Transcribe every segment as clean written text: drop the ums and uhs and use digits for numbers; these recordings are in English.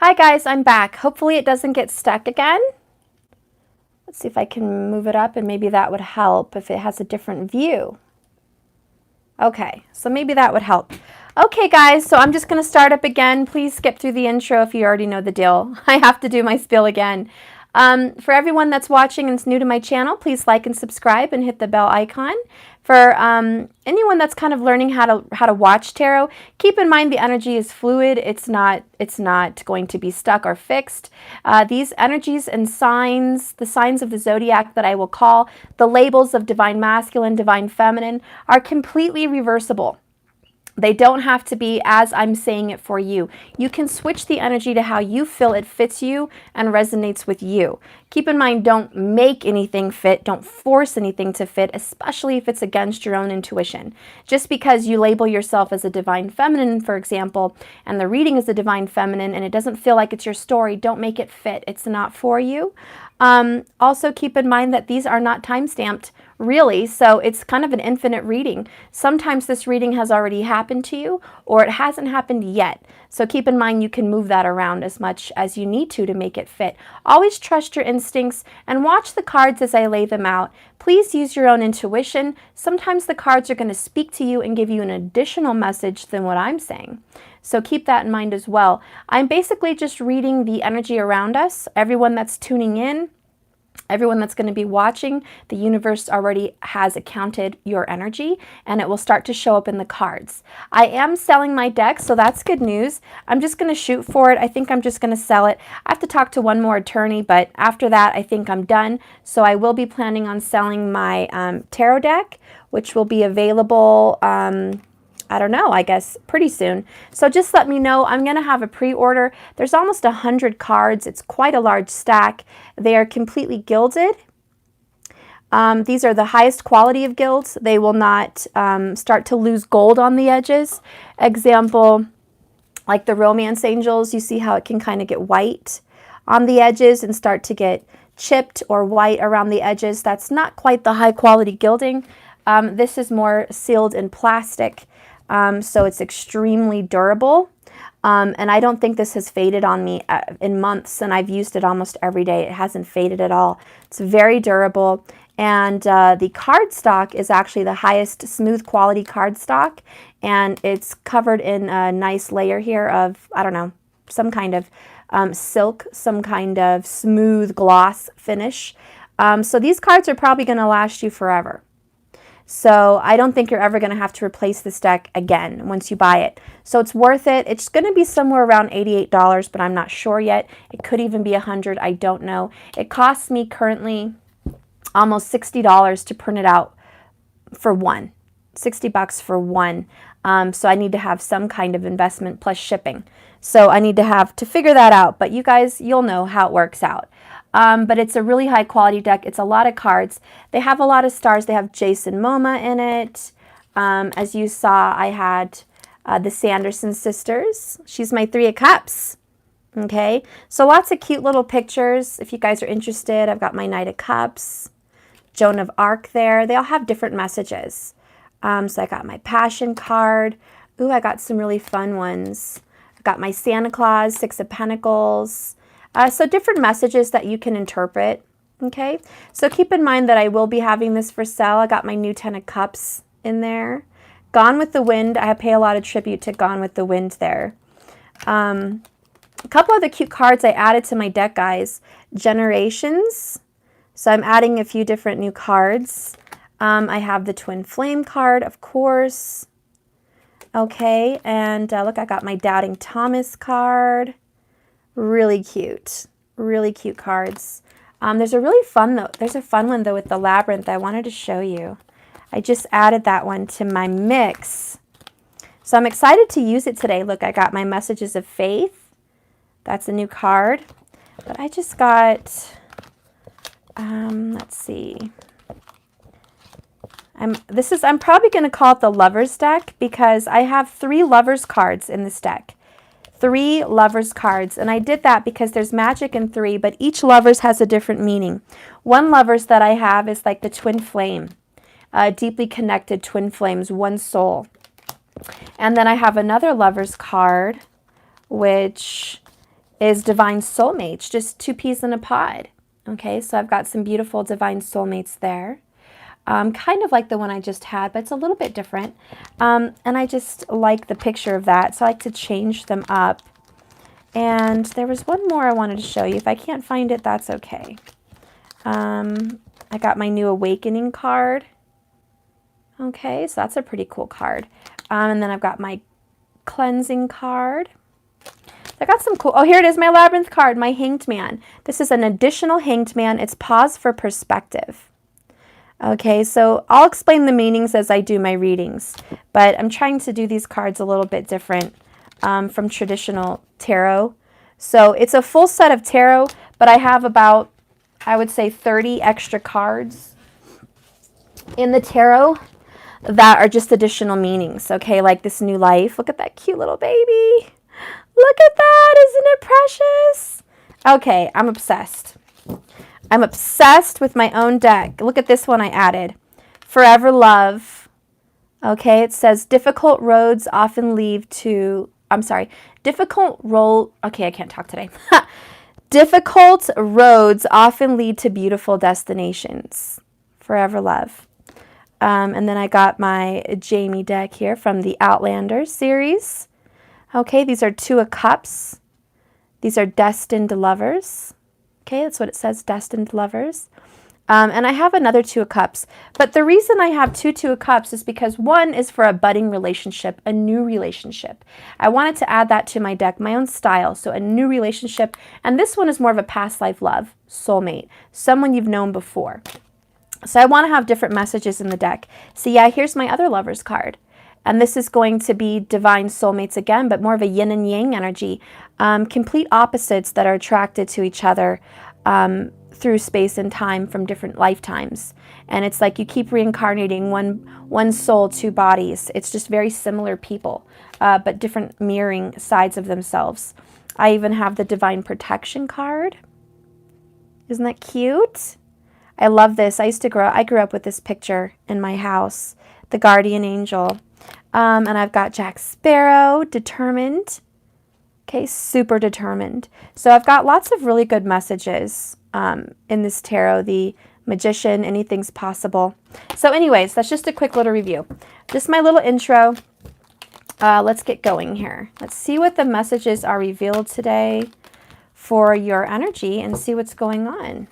Hi guys, I'm back. Hopefully it doesn't get stuck again. Let's see if I can move it up and maybe that would help if it has a different view. Okay, so maybe that would help. Okay guys, so I'm just going to start up again. Please skip through the intro if you already know the deal. I have to do my spiel again. For everyone that's watching and is new to my channel, please like and subscribe and hit the bell icon. For anyone that's kind of learning how to watch tarot, keep in mind the energy is fluid. It's not going to be stuck or fixed. These energies and signs, the signs of the zodiac that I will call the labels of divine masculine, divine feminine, are completely reversible. They don't have to be as I'm saying it for you. You can switch the energy to how you feel it fits you and resonates with you. Keep in mind, don't make anything fit. Don't force anything to fit, especially if it's against your own intuition. Just because you label yourself as a divine feminine, for example, and the reading is a divine feminine and it doesn't feel like it's your story, don't make it fit. It's not for you. Also keep in mind that these are not time-stamped, really, so it's kind of an infinite reading. Sometimes this reading has already happened to you or it hasn't happened yet. So keep in mind you can move that around as much as you need to make it fit. Always trust your instincts and watch the cards as I lay them out. Please use your own intuition. Sometimes the cards are going to speak to you and give you an additional message than what I'm saying. So keep that in mind as well. I'm basically just reading the energy around us. Everyone that's tuning in, everyone that's going to be watching, the universe already has accounted your energy and it will start to show up in the cards. I am selling my deck, so that's good news. I'm just going to shoot for it. I think I'm just going to sell it. I have to talk to one more attorney, but after that, I think I'm done. So I will be planning on selling my tarot deck, which will be available I don't know, I guess pretty soon. So just let me know. I'm going to have a pre-order. There's almost 100 cards. It's quite a large stack. They are completely gilded. These are the highest quality of gilds. They will not start to lose gold on the edges. Example, like the Romance Angels, you see how it can kind of get white on the edges and start to get chipped or white around the edges. That's not quite the high quality gilding. This is more sealed in plastic. So it's extremely durable, and I don't think this has faded on me in months, and I've used it almost every day. It hasn't faded at all. It's very durable, and the cardstock is actually the highest smooth quality cardstock, and it's covered in a nice layer here of, I don't know, some kind of silk, some kind of smooth gloss finish. So these cards are probably going to last you forever. So I don't think you're ever going to have to replace this deck again once you buy it. So it's worth it. It's going to be somewhere around $88, but I'm not sure yet. It could even be $100. I don't know. It costs me currently almost $60 to print it out for one. 60 bucks for one. So I need to have some kind of investment plus shipping. So I need to figure that out. But you guys, you'll know how it works out. But it's a really high quality deck. It's a lot of cards. They have a lot of stars. They have Jason Momoa in it. As you saw, I had the Sanderson sisters. She's my Three of Cups. Okay, so lots of cute little pictures. If you guys are interested, I've got my Knight of Cups, Joan of Arc there. They all have different messages. So I got my Passion card. Ooh, I got some really fun ones. I got my Santa Claus, Six of Pentacles. So different messages that you can interpret, okay? So keep in mind that I will be having this for sale. I got my new Ten of Cups in there. Gone with the Wind. I pay a lot of tribute to Gone with the Wind there. A couple other cute cards I added to my deck, guys. Generations. So I'm adding a few different new cards. I have the Twin Flame card, of course. Okay, and look, I got my Doubting Thomas card. Really cute cards. There's a really fun though. There's a fun one though with the Labyrinth I wanted to show you. I just added that one to my mix. So I'm excited to use it today. Look, I got my Messages of Faith. That's a new card. But I just got, let's see. I'm probably going to call it the Lovers deck because I have 3 Lovers cards in this deck. 3 Lovers cards, and I did that because there's magic in 3, but each Lovers has a different meaning. One Lovers that I have is like the Twin Flame, deeply connected twin flames, one soul. And then I have another Lovers card, which is divine soulmates, just two peas in a pod. Okay, so I've got some beautiful divine soulmates there. Kind of like the one I just had, but it's a little bit different. And I just like the picture of that, so I like to change them up. And there was one more I wanted to show you. If I can't find it, that's okay. I got my new awakening card. Okay, so that's a pretty cool card. And then I've got my cleansing card. I got some cool, oh, here it is, my labyrinth card, my hanged man. This is an additional hanged man. It's pause for perspective. Okay, so I'll explain the meanings as I do my readings, but I'm trying to do these cards a little bit different from traditional tarot. So it's a full set of tarot, but I have about, I would say, 30 extra cards in the tarot that are just additional meanings, okay, like this new life. Look at that cute little baby. Look at that, isn't it precious? Okay, I'm obsessed. I'm obsessed with my own deck. Look at this one I added. Forever love. Okay, it says difficult roads often lead to, okay, I can't talk today. Difficult roads often lead to beautiful destinations. Forever love. And then I got my Jamie deck here from the Outlander series. Okay, these are Two of Cups. These are destined lovers. Okay, that's what it says, destined lovers. And I have another Two of Cups. But the reason I have Two of Cups is because one is for a budding relationship, a new relationship. I wanted to add that to my deck, my own style. So a new relationship. And this one is more of a past life love, soulmate, someone you've known before. So I want to have different messages in the deck. So yeah, here's my other lovers card. And this is going to be divine soulmates again, but more of a yin and yang energy. Complete opposites that are attracted to each other through space and time from different lifetimes. And it's like you keep reincarnating one soul, two bodies. It's just very similar people, but different mirroring sides of themselves. I even have the divine protection card. Isn't that cute? I love this. I grew up with this picture in my house, the guardian angel. And I've got Jack Sparrow, determined. Okay, super determined. So I've got lots of really good messages in this tarot. The Magician, anything's possible. So anyways, that's just a quick little review. Just my little intro. Let's get going here. Let's see what the messages are revealed today for your energy and see what's going on.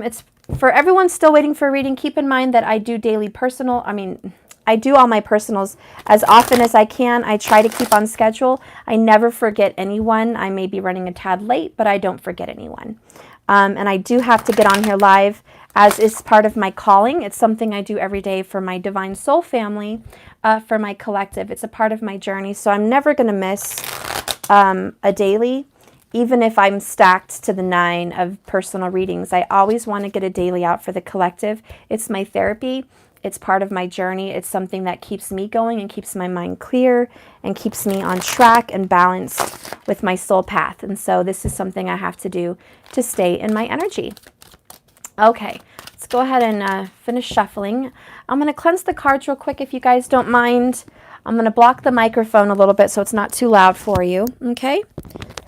It's for everyone still waiting for a reading. Keep in mind that I do daily personal. I do all my personals as often as I can. I try to keep on schedule. I never forget anyone. I may be running a tad late, but I don't forget anyone. And I do have to get on here live, as is part of my calling. It's something I do every day for my Divine Soul family, for my collective. It's a part of my journey, so I'm never going to miss a daily. Even if I'm stacked to the 9 of personal readings, I always want to get a daily out for the collective. It's my therapy. It's part of my journey. It's something that keeps me going and keeps my mind clear and keeps me on track and balanced with my soul path. And so this is something I have to do to stay in my energy. Okay, let's go ahead and finish shuffling. I'm going to cleanse the cards real quick if you guys don't mind. I'm going to block the microphone a little bit so it's not too loud for you. Okay?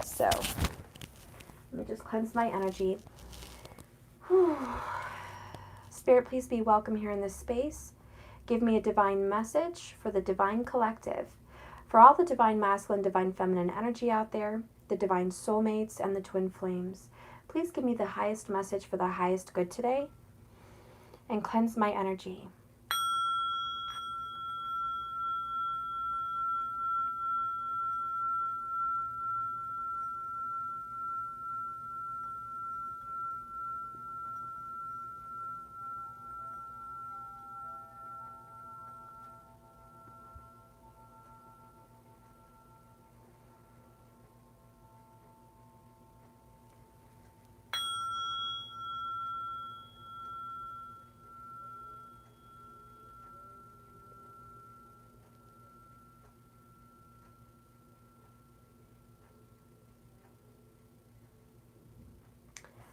So, let me just cleanse my energy. Spirit, please be welcome here in this space. Give me a divine message for the divine collective. For all the divine masculine, divine feminine energy out there, the divine soulmates, and the twin flames. Please give me the highest message for the highest good today. And cleanse my energy.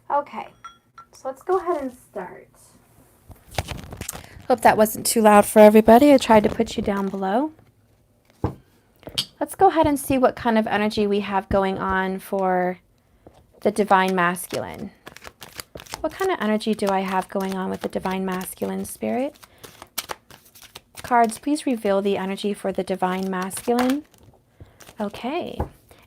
Okay, so let's go ahead and start. Hope that wasn't too loud for everybody. I tried to put you down below. Let's go ahead and see what kind of energy we have going on for the Divine Masculine. What kind of energy do I have going on with the Divine Masculine, Spirit? Cards, please reveal the energy for the Divine Masculine. Okay,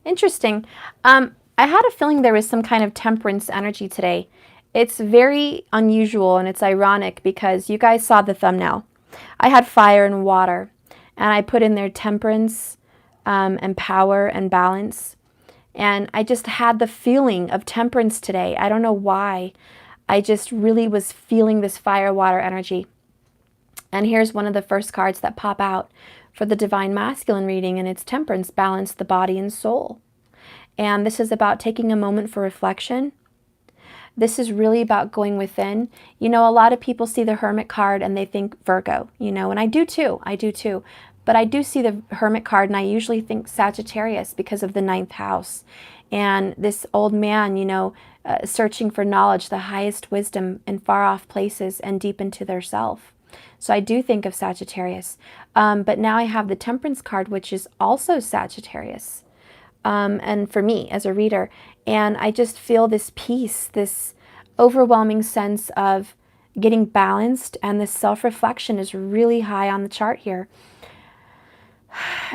interesting. I had a feeling there was some kind of temperance energy today. It's very unusual and it's ironic because you guys saw the thumbnail. I had fire and water, and I put in there temperance and power and balance. And I just had the feeling of temperance today. I don't know why. I just really was feeling this fire water energy. And here's one of the first cards that pop out for the Divine Masculine reading, and it's temperance, balance the body and soul. And this is about taking a moment for reflection. This is really about going within. You know, a lot of people see the Hermit card and they think Virgo, you know, and I do too. But I do see the Hermit card and I usually think Sagittarius because of the 9th house. And this old man, you know, searching for knowledge, the highest wisdom in far off places and deep into their self. So I do think of Sagittarius. But now I have the Temperance card, which is also Sagittarius. And for me as a reader, and I just feel this peace, this overwhelming sense of getting balanced, and this self-reflection is really high on the chart here.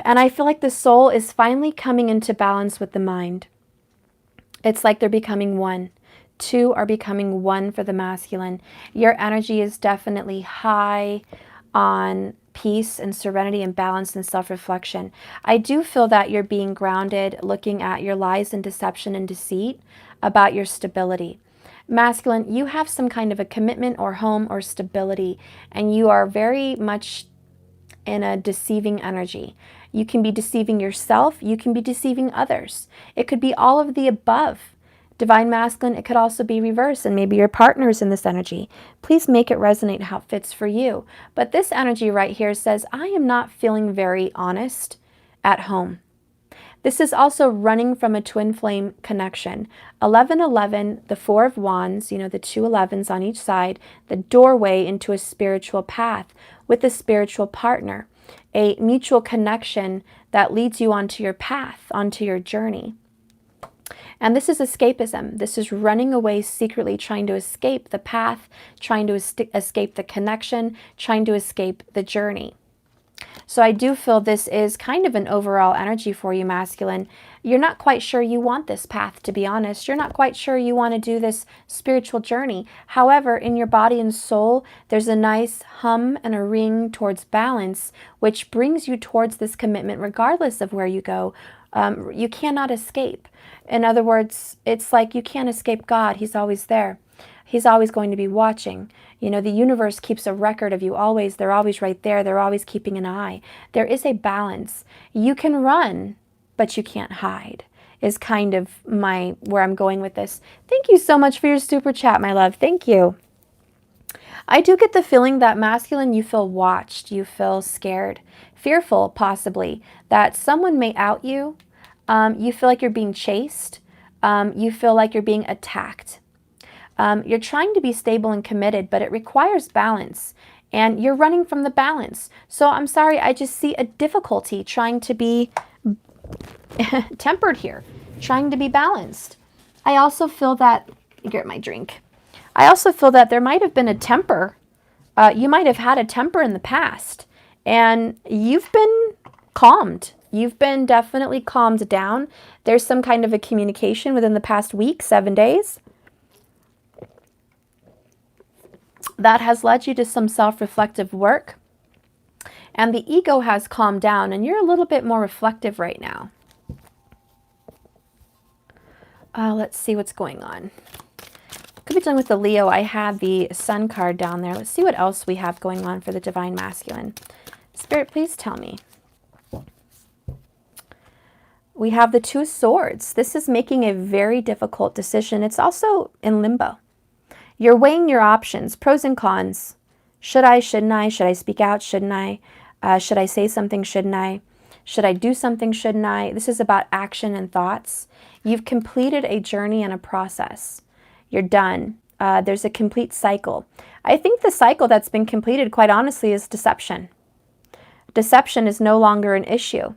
And I feel like the soul is finally coming into balance with the mind. It's like they're becoming one. Two are becoming one for the masculine. Your energy is definitely high on peace and serenity and balance and self-reflection. I do feel that you're being grounded, looking at your lies and deception and deceit about your stability. Masculine, you have some kind of a commitment or home or stability, and you are very much in a deceiving energy. You can be deceiving yourself, you can be deceiving others. It could be all of the above. Divine Masculine, it could also be reverse, and maybe your partner's in this energy. Please make it resonate how it fits for you. But this energy right here says, I am not feeling very honest at home. This is also running from a twin flame connection. 1111, the 4 of Wands, you know, the 2 11s on each side, the doorway into a spiritual path with a spiritual partner, a mutual connection that leads you onto your path, onto your journey. And this is escapism. This is running away secretly, trying to escape the path, trying to escape the connection, trying to escape the journey. So I do feel this is kind of an overall energy for you, masculine. You're not quite sure you want this path, to be honest. You're not quite sure you want to do this spiritual journey. However, in your body and soul, there's a nice hum and a ring towards balance, which brings you towards this commitment regardless of where you go. You cannot escape. In other words, it's like you can't escape God. He's always there. He's always going to be watching. You know, the universe keeps a record of you always. They're always right there. They're always keeping an eye. There is a balance. You can run, but you can't hide, is kind of where I'm going with this. Thank you so much for your super chat, my love. Thank you. I do get the feeling that masculine, you feel watched. You feel scared, fearful possibly, that someone may out you. You feel like you're being chased. You feel like you're being attacked. You're trying to be stable and committed, but it requires balance, and you're running from the balance. So I'm sorry, I just see a difficulty trying to be tempered here, trying to be balanced. I also feel that, get my drink. I also feel that there might have been a temper. You might have had a temper in the past, and you've been calmed. You've been definitely calmed down. There's some kind of a communication within the past week, 7 days, that has led you to some self-reflective work. And the ego has calmed down, and you're a little bit more reflective right now. Let's see what's going on. Could be done with the Leo. I had the Sun card down there. Let's see what else we have going on for the Divine Masculine. Spirit, please tell me. We have the 2 of Swords. This is making a very difficult decision. It's also in limbo. You're weighing your options, pros and cons. Should I, shouldn't I? Should I speak out? Shouldn't I? Should I say something? Shouldn't I? Should I do something? Shouldn't I? This is about action and thoughts. You've completed a journey and a process. You're done. There's a complete cycle. I think the cycle that's been completed, quite honestly, is deception. Deception is no longer an issue.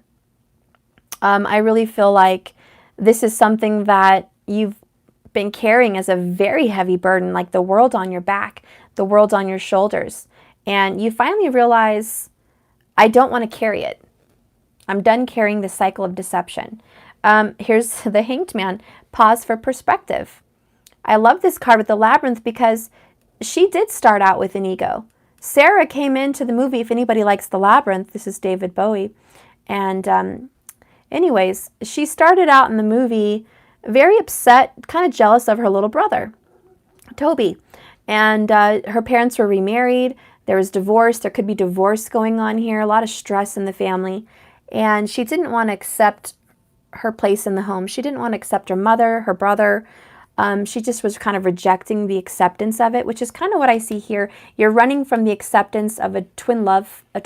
I really feel like this is something that you've been carrying as a very heavy burden, like the world on your back, the world on your shoulders. And you finally realize, I don't want to carry it. I'm done carrying the cycle of deception. Here's the Hanged Man. Pause for perspective. I love this card with the Labyrinth because she did start out with an ego. Sarah came into the movie, if anybody likes the Labyrinth, this is David Bowie. And anyways, she started out in the movie very upset, kind of jealous of her little brother, Toby. And her parents were remarried. There was divorce. There could be divorce going on here, a lot of stress in the family. And she didn't want to accept her place in the home. She didn't want to accept her mother, her brother. She just was kind of rejecting the acceptance of it, which is kind of what I see here. You're running from the acceptance of a twin lover, a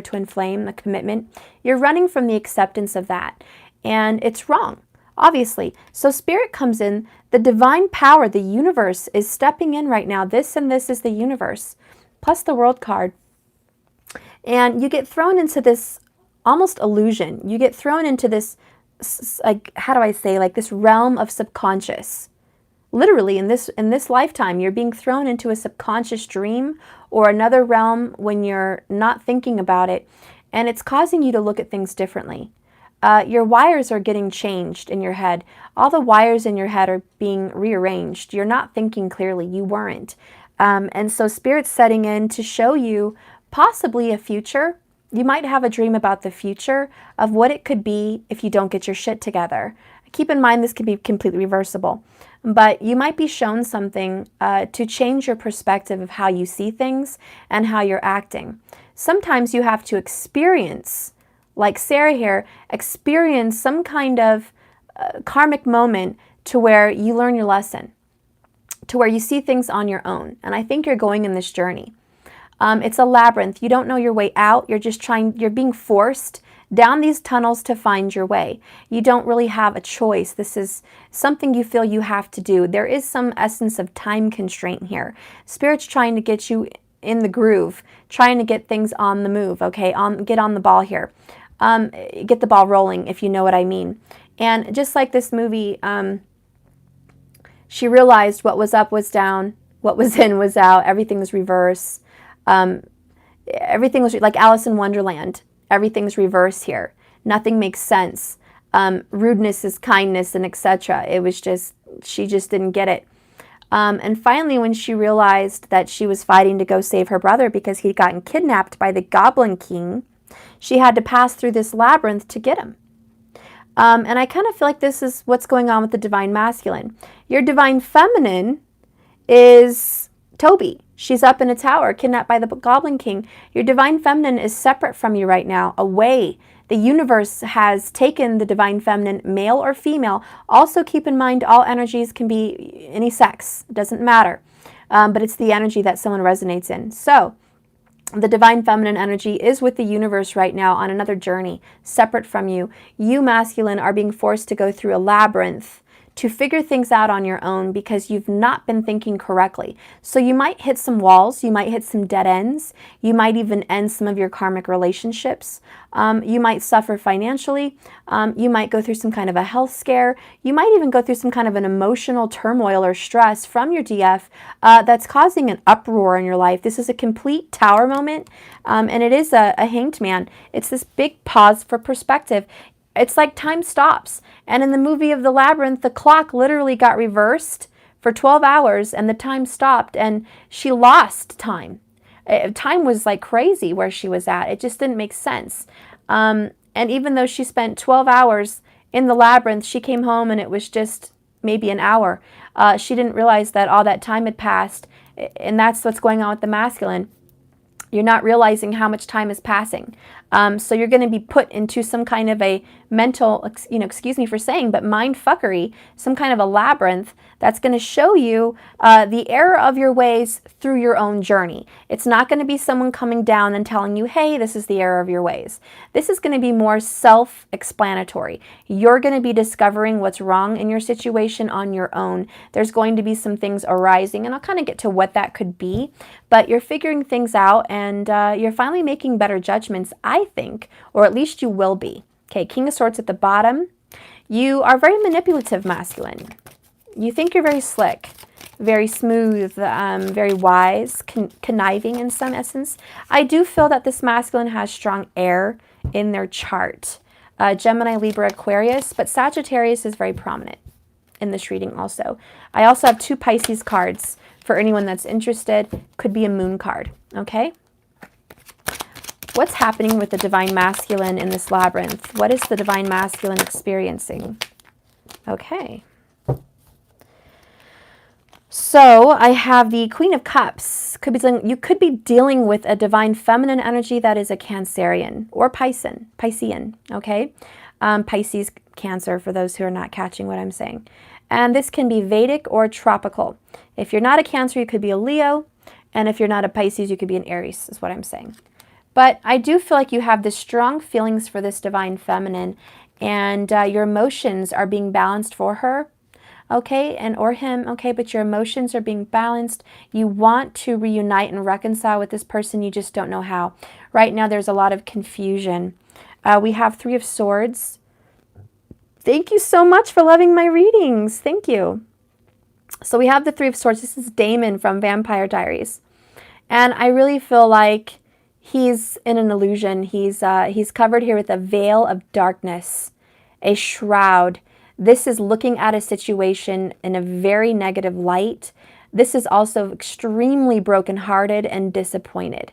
twin flame, a commitment. You're running from the acceptance of that. And it's wrong, obviously. So Spirit comes in. The divine power, the universe, is stepping in right now. This and this is the universe, plus the World card. And you get thrown into this almost illusion. You get thrown into this, like, how do I say, like this realm of subconscious. Literally, in this lifetime, you're being thrown into a subconscious dream or another realm when you're not thinking about it, and it's causing you to look at things differently. Your wires are getting changed in your head. All the wires in your head are being rearranged. You're not thinking clearly. You weren't. And so Spirit's setting in to show you possibly a future. You might have a dream about the future of what it could be if you don't get your shit together. Keep in mind this could be completely reversible. But you might be shown something to change your perspective of how you see things and how you're acting. Sometimes you have to experience, like Sarah here, experience some kind of karmic moment to where you learn your lesson, to where you see things on your own. And I think you're going in this journey. It's a labyrinth. You don't know your way out. You're being forced down these tunnels to find your way. You don't really have a choice. This is something you feel you have to do. There is some essence of time constraint here. Spirit's trying to get you in the groove, trying to get things on the move, okay? Get on the ball here. Get the ball rolling, if you know what I mean. And just like this movie, she realized what was up was down, what was in was out, everything was reverse. Everything was like Alice in Wonderland. Everything's reverse here. Nothing makes sense. Rudeness is kindness, and etc. It was just, she just didn't get it. And finally, when she realized that she was fighting to go save her brother because he'd gotten kidnapped by the Goblin King, she had to pass through this labyrinth to get him. And I kind of feel like this is what's going on with the Divine Masculine. Your Divine Feminine is Toby. She's up in a tower, kidnapped by the Goblin King. Your Divine Feminine is separate from you right now, away. The universe has taken the Divine Feminine, male or female. Also keep in mind, all energies can be any sex. It doesn't matter. But it's the energy that someone resonates in. So the Divine Feminine energy is with the universe right now on another journey, separate from you. You, masculine, are being forced to go through a labyrinth to figure things out on your own because you've not been thinking correctly. So you might hit some walls, you might hit some dead ends, you might even end some of your karmic relationships, you might suffer financially, you might go through some kind of a health scare, you might even go through some kind of an emotional turmoil or stress from your DF that's causing an uproar in your life. This is a complete tower moment, and it is a hanged man. It's this big pause for perspective. It's like time stops. And in the movie of The Labyrinth, the clock literally got reversed for 12 hours and the time stopped and she lost time. Time was like crazy where she was at. It just didn't make sense. And even though she spent 12 hours in the labyrinth, she came home and it was just maybe an hour. She didn't realize that all that time had passed. And that's what's going on with the masculine. You're not realizing how much time is passing. So you're going to be put into some kind of a mental, excuse me for saying, but mind fuckery, some kind of a labyrinth that's going to show you the error of your ways through your own journey. It's not going to be someone coming down and telling you, hey, this is the error of your ways. This is going to be more self-explanatory. You're going to be discovering what's wrong in your situation on your own. There's going to be some things arising, and I'll kind of get to what that could be, but you're figuring things out and you're finally making better judgments, I think, or at least you will be. Okay, King of Swords at the bottom. You are very manipulative masculine. You think you're very slick, very smooth, very wise, conniving in some essence. I do feel that this masculine has strong air in their chart. Gemini, Libra, Aquarius, but Sagittarius is very prominent in this reading also. I also have 2 Pisces cards for anyone that's interested. Could be a moon card, okay? What's happening with the Divine Masculine in this labyrinth? What is the Divine Masculine experiencing? Okay. So I have the Queen of Cups. You could be dealing with a Divine Feminine energy that is a Cancerian or Piscean, okay? Pisces, Cancer, for those who are not catching what I'm saying. And this can be Vedic or tropical. If you're not a Cancer, you could be a Leo. And if you're not a Pisces, you could be an Aries, is what I'm saying. But I do feel like you have the strong feelings for this Divine Feminine, and your emotions are being balanced for her, okay, and or him, okay, but your emotions are being balanced. You want to reunite and reconcile with this person, you just don't know how. Right now, there's a lot of confusion. We have 3 of Swords. Thank you so much for loving my readings. Thank you. So we have the 3 of Swords. This is Damon from Vampire Diaries. And I really feel like he's in an illusion. He's covered here with a veil of darkness, a shroud. This is looking at a situation in a very negative light. This is also extremely brokenhearted and disappointed.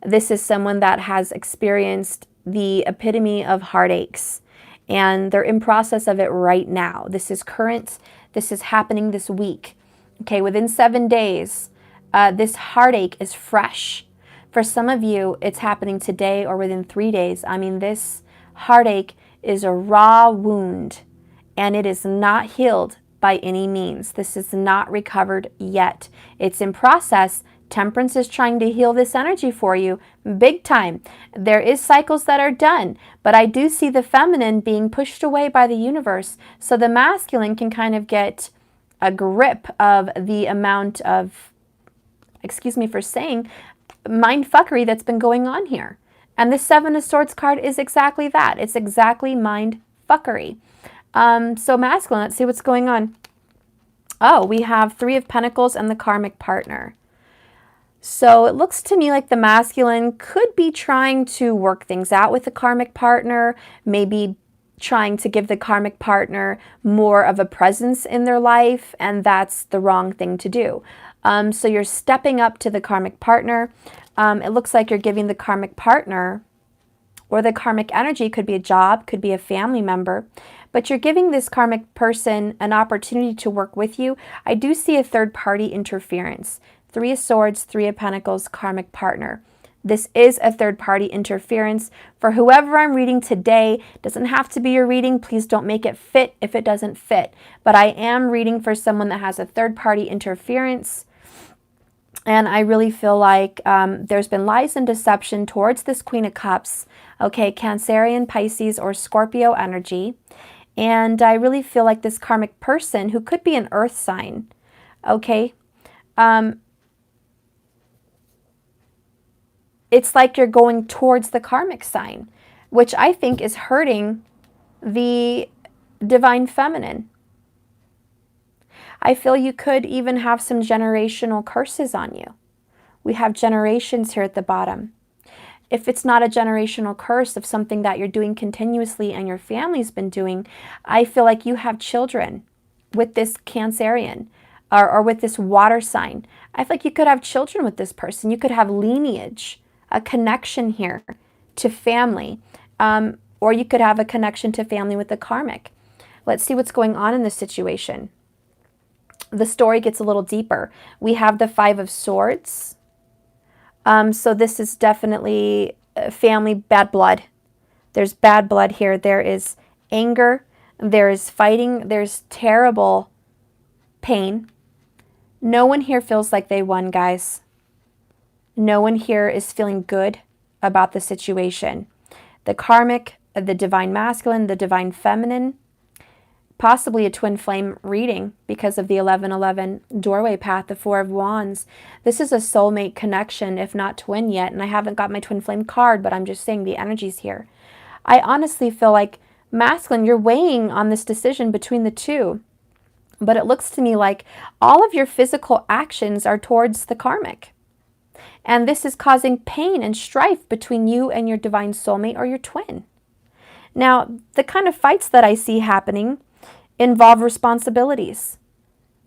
This is someone that has experienced the epitome of heartaches, and they're in process of it right now. This is current. This is happening this week. Okay, within 7 days, this heartache is fresh. For some of you, it's happening today or within 3 days. I mean, this heartache is a raw wound, and it is not healed by any means. This is not recovered yet. It's in process. Temperance is trying to heal this energy for you big time. There is cycles that are done, but I do see the feminine being pushed away by the universe, so the masculine can kind of get a grip of the amount of, excuse me for saying, mind fuckery that's been going on here. And the 7 of Swords card is exactly that. It's exactly mind fuckery. So masculine, let's see what's going on. Oh, we have 3 of Pentacles and the karmic partner. So it looks to me like the masculine could be trying to work things out with the karmic partner, maybe trying to give the karmic partner more of a presence in their life, and that's the wrong thing to do. So you're stepping up to the karmic partner. It looks like you're giving the karmic partner, or the karmic energy, could be a job, could be a family member, but you're giving this karmic person an opportunity to work with you. I do see a third-party interference. 3 of Swords, 3 of Pentacles, karmic partner. This is a third-party interference. For whoever I'm reading today, doesn't have to be your reading. Please don't make it fit if it doesn't fit. But I am reading for someone that has a third-party interference. And I really feel like there's been lies and deception towards this Queen of Cups. Okay, Cancerian, Pisces, or Scorpio energy. And I really feel like this karmic person, who could be an earth sign, okay, it's like you're going towards the karmic sign, which I think is hurting the divine feminine. I feel you could even have some generational curses on you. We have generations here at the bottom. If it's not a generational curse of something that you're doing continuously and your family's been doing, I feel like you have children with this Cancerian or with this water sign. I feel like you could have children with this person. You could have lineage, a connection here to family, or you could have a connection to family with the karmic. Let's see what's going on in this situation. The story gets a little deeper. We have the 5 of Swords. So this is definitely family bad blood. There's bad blood here. There is anger. There is fighting. There's terrible pain. No one here feels like they won, guys. No one here is feeling good about the situation. The karmic, the divine masculine, the divine feminine, possibly a twin flame reading because of the 1111 doorway path, the 4 of Wands. This is a soulmate connection, if not twin yet. And I haven't got my twin flame card, but I'm just saying the energy's here. I honestly feel like masculine, you're weighing on this decision between the two. But it looks to me like all of your physical actions are towards the karmic. And this is causing pain and strife between you and your divine soulmate or your twin. Now, the kind of fights that I see happening involve responsibilities.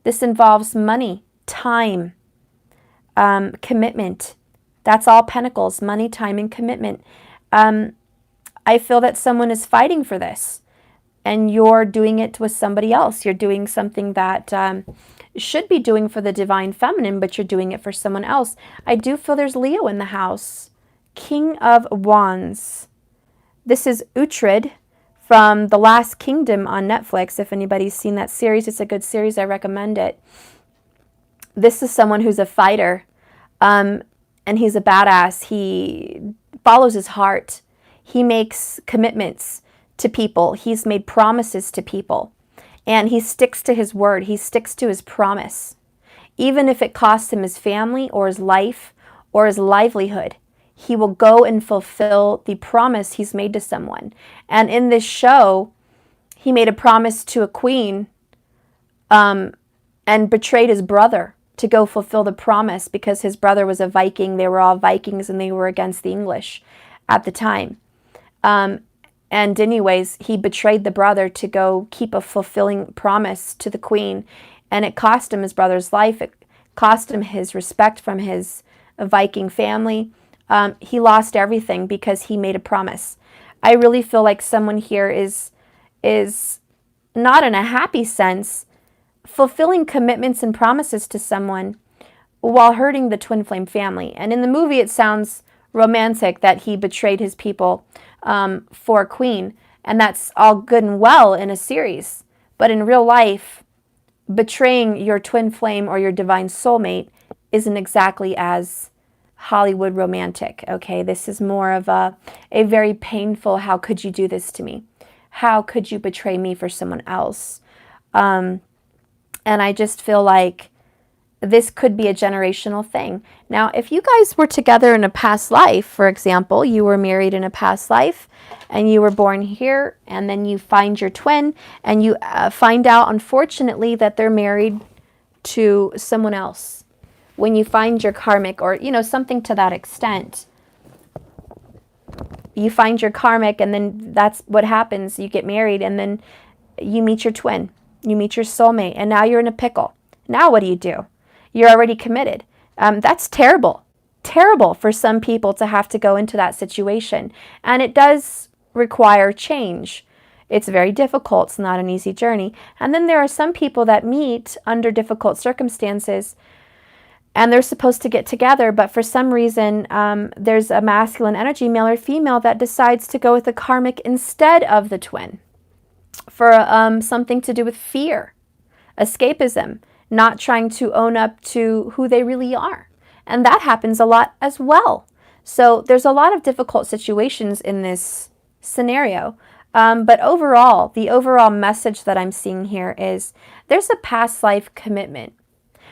This involves money, time, commitment. That's all pentacles, money, time, and commitment. I feel that someone is fighting for this, and you're doing it with somebody else. You're doing something that should be doing for the divine feminine, but you're doing it for someone else. I do feel there's Leo in the house. King of Wands. This is Uhtred from The Last Kingdom on Netflix. If anybody's seen that series, it's a good series. I recommend it. This is someone who's a fighter, and he's a badass. He follows his heart. He makes commitments to people. He's made promises to people, and he sticks to his word. He sticks to his promise, even if it costs him his family or his life or his livelihood. He will go and fulfill the promise he's made to someone. And in this show, he made a promise to a queen and betrayed his brother to go fulfill the promise because his brother was a Viking. They were all Vikings and they were against the English at the time. And anyways, he betrayed the brother to go keep a fulfilling promise to the queen. And it cost him his brother's life. It cost him his respect from his Viking family. He lost everything because he made a promise. I really feel like someone here is not in a happy sense, fulfilling commitments and promises to someone while hurting the twin flame family. And in the movie, it sounds romantic that he betrayed his people for a queen. And that's all good and well in a series. But in real life, betraying your twin flame or your divine soulmate isn't exactly as Hollywood romantic, okay? This is more of a very painful, how could you do this to me? How could you betray me for someone else? And I just feel like this could be a generational thing. Now, if you guys were together in a past life, for example, you were married in a past life and you were born here, and then you find your twin and you find out, unfortunately, that they're married to someone else. When you find your karmic, or, you know, something to that extent, you find your karmic, and then that's what happens. You get married, and then you meet your twin. You meet your soulmate, and now you're in a pickle. Now what do? You're already committed. That's terrible. Terrible for some people to have to go into that situation. And it does require change. It's very difficult. It's not an easy journey. And then there are some people that meet under difficult circumstances, and they're supposed to get together, but for some reason, there's a masculine energy, male or female, that decides to go with the karmic instead of the twin for something to do with fear, escapism, not trying to own up to who they really are. And that happens a lot as well. So there's a lot of difficult situations in this scenario. But overall, the overall message that I'm seeing here is there's a past life commitment.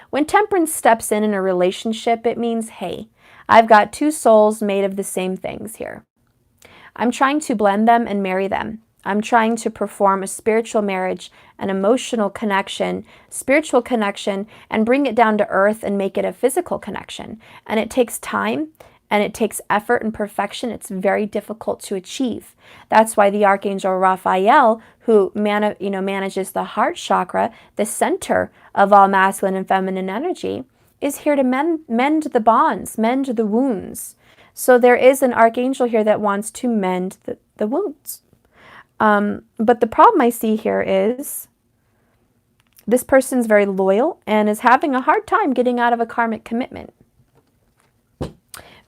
When temperance steps in a relationship, it means, hey, I've got two souls made of the same things here. I'm trying to blend them and marry them. I'm trying to perform a spiritual marriage, an emotional connection, spiritual connection, and bring it down to earth and make it a physical connection. And it takes time, and it takes effort and perfection. It's very difficult to achieve. That's why the Archangel Raphael, who manages the heart chakra, the center of all masculine and feminine energy, is here to mend the bonds, mend the wounds. So there is an archangel here that wants to mend the wounds. But the problem I see here is this person's very loyal and is having a hard time getting out of a karmic commitment.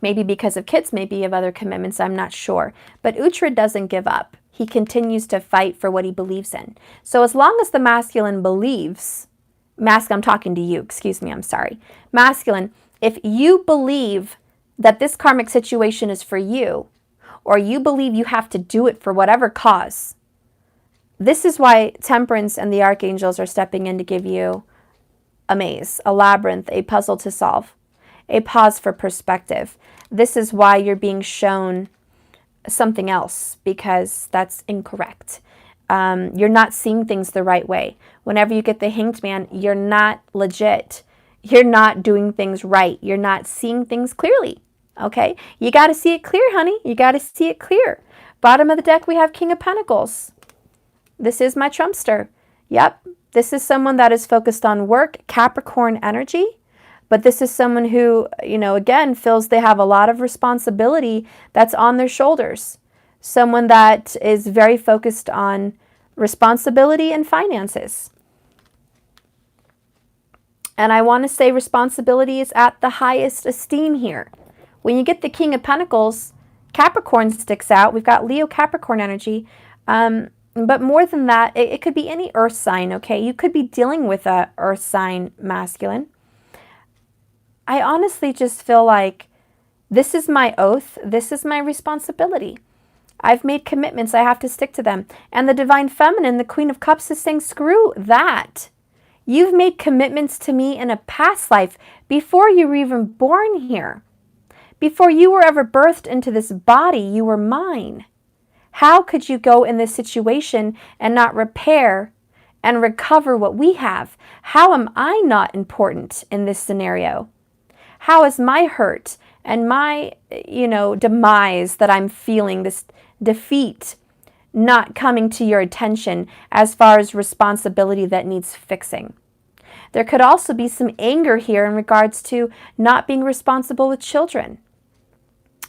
Maybe because of kids, maybe of other commitments, I'm not sure. But Uhtred doesn't give up. He continues to fight for what he believes in. So as long as the masculine believes, I'm talking to you, excuse me, I'm sorry. Masculine, if you believe that this karmic situation is for you, or you believe you have to do it for whatever cause, this is why temperance and the archangels are stepping in to give you a maze, a labyrinth, a puzzle to solve, a pause for perspective. This is why you're being shown something else, because that's incorrect. You're not seeing things the right way. Whenever you get the Hanged Man, you're not legit. You're not doing things right. You're not seeing things clearly. Okay? You got to see it clear, honey. You got to see it clear. Bottom of the deck, we have King of Pentacles. This is my Trumpster. Yep. This is someone that is focused on work, Capricorn energy. But this is someone who, you know, again, feels they have a lot of responsibility that's on their shoulders. Someone that is very focused on responsibility and finances. And I want to say responsibility is at the highest esteem here. When you get the King of Pentacles, Capricorn sticks out. We've got Leo Capricorn energy. But more than that, it could be any earth sign, okay? You could be dealing with a earth sign masculine. I honestly just feel like this is my oath. This is my responsibility. I've made commitments. I have to stick to them. And the Divine Feminine, the Queen of Cups, is saying, screw that. You've made commitments to me in a past life before you were even born here. Before you were ever birthed into this body, you were mine. How could you go in this situation and not repair and recover what we have? How am I not important in this scenario? How is my hurt and my, demise that I'm feeling, this defeat, not coming to your attention as far as responsibility that needs fixing? There could also be some anger here in regards to not being responsible with children.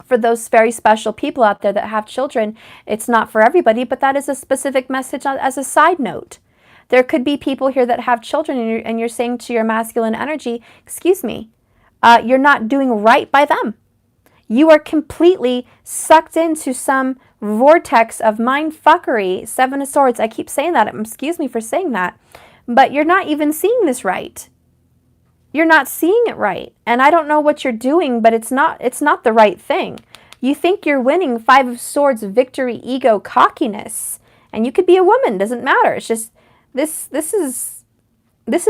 For those very special people out there that have children, it's not for everybody, but that is a specific message as a side note. There could be people here that have children and you're saying to your masculine energy, excuse me, you're not doing right by them. You are completely sucked into some vortex of mind fuckery. Seven of Swords. I keep saying that. Excuse me for saying that. But you're not even seeing this right. You're not seeing it right. And I don't know what you're doing, but it's not the right thing. You think you're winning. Five of Swords, victory, ego, cockiness. And you could be a woman. Doesn't matter. It's just this is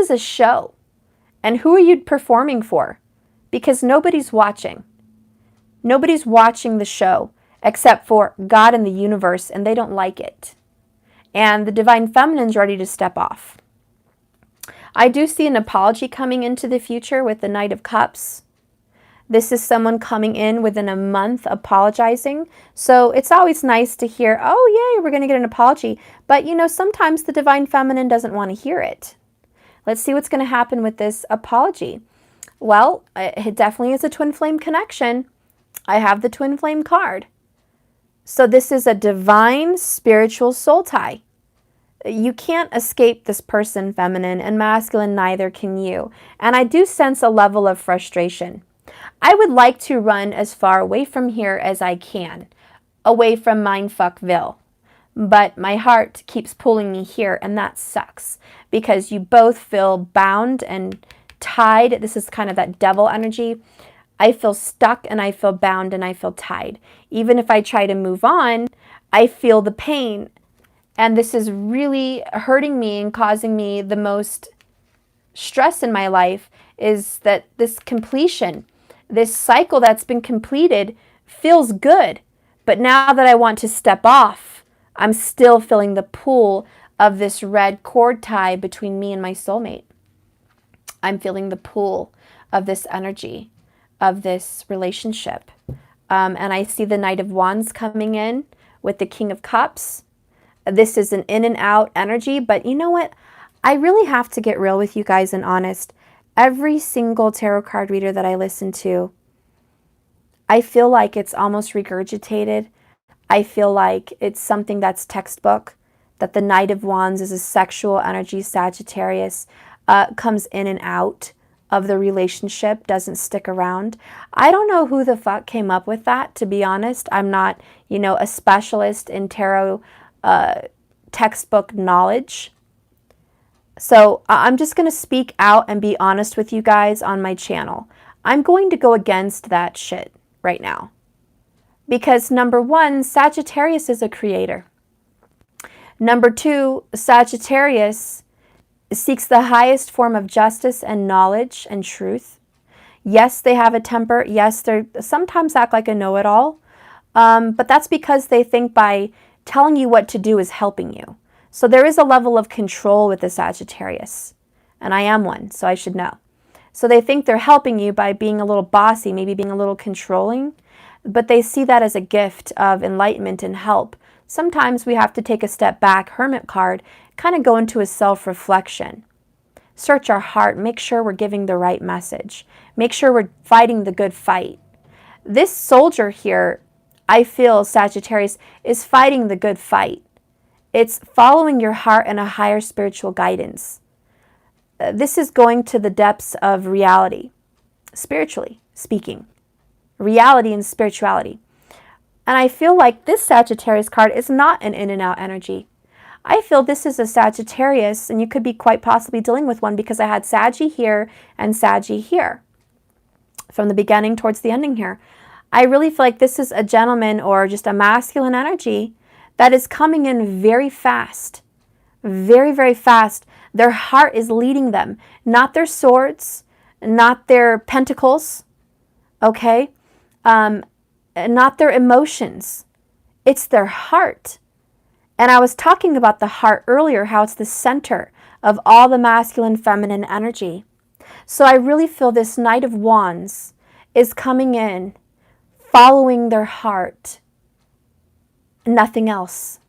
a show. And who are you performing for? Because nobody's watching. Nobody's watching the show except for God and the universe, and they don't like it. And the Divine Feminine's ready to step off. I do see an apology coming into the future with the Knight of Cups. This is someone coming in within a month apologizing. So it's always nice to hear, oh, yay, we're going to get an apology. But, sometimes the Divine Feminine doesn't want to hear it. Let's see what's going to happen with this apology. Well, it definitely is a twin flame connection. I have the twin flame card. So this is a divine spiritual soul tie. You can't escape this person, feminine, and masculine, neither can you. And I do sense a level of frustration. I would like to run as far away from here as I can, away from Mindfuckville. But my heart keeps pulling me here, and that sucks because you both feel bound and tied. This is kind of that devil energy. I feel stuck and I feel bound and I feel tied. Even if I try to move on, I feel the pain. And this is really hurting me and causing me the most stress in my life is that this completion, this cycle that's been completed feels good. But now that I want to step off, I'm still feeling the pull of this red cord tie between me and my soulmate. I'm feeling the pull of this energy, of this relationship. And I see the Knight of Wands coming in with the King of Cups. This is an in and out energy, but you know what? I really have to get real with you guys and honest. Every single tarot card reader that I listen to, I feel like it's almost regurgitated. I feel like it's something that's textbook, that the Knight of Wands is a sexual energy, Sagittarius, comes in and out of the relationship, doesn't stick around. I don't know who the fuck came up with that, to be honest. I'm not, a specialist in tarot textbook knowledge. So I'm just going to speak out and be honest with you guys on my channel. I'm going to go against that shit right now. Because number one, Sagittarius is a creator. Number two, Sagittarius seeks the highest form of justice and knowledge and truth. Yes, they have a temper. Yes, they sometimes act like a know-it-all. But that's because they think by telling you what to do is helping you. So there is a level of control with the Sagittarius. And I am one, so I should know. So they think they're helping you by being a little bossy, maybe being a little controlling. But they see that as a gift of enlightenment and help. Sometimes we have to take a step back, Hermit card, kind of go into a self-reflection. Search our heart, make sure we're giving the right message. Make sure we're fighting the good fight. This soldier here, I feel, Sagittarius, is fighting the good fight. It's following your heart and a higher spiritual guidance. This is going to the depths of reality, spiritually speaking. Reality and spirituality. And I feel like this Sagittarius card is not an in and out energy. I feel this is a Sagittarius, and you could be quite possibly dealing with one because I had Saggy here and Saggy here from the beginning towards the ending here. I really feel like this is a gentleman or just a masculine energy that is coming in very fast, very, very fast. Their heart is leading them, not their swords, not their pentacles, okay? Not their emotions. It's their heart. And I was talking about the heart earlier, how it's the center of all the masculine, feminine energy. So I really feel this Knight of Wands is coming in, following their heart, nothing else.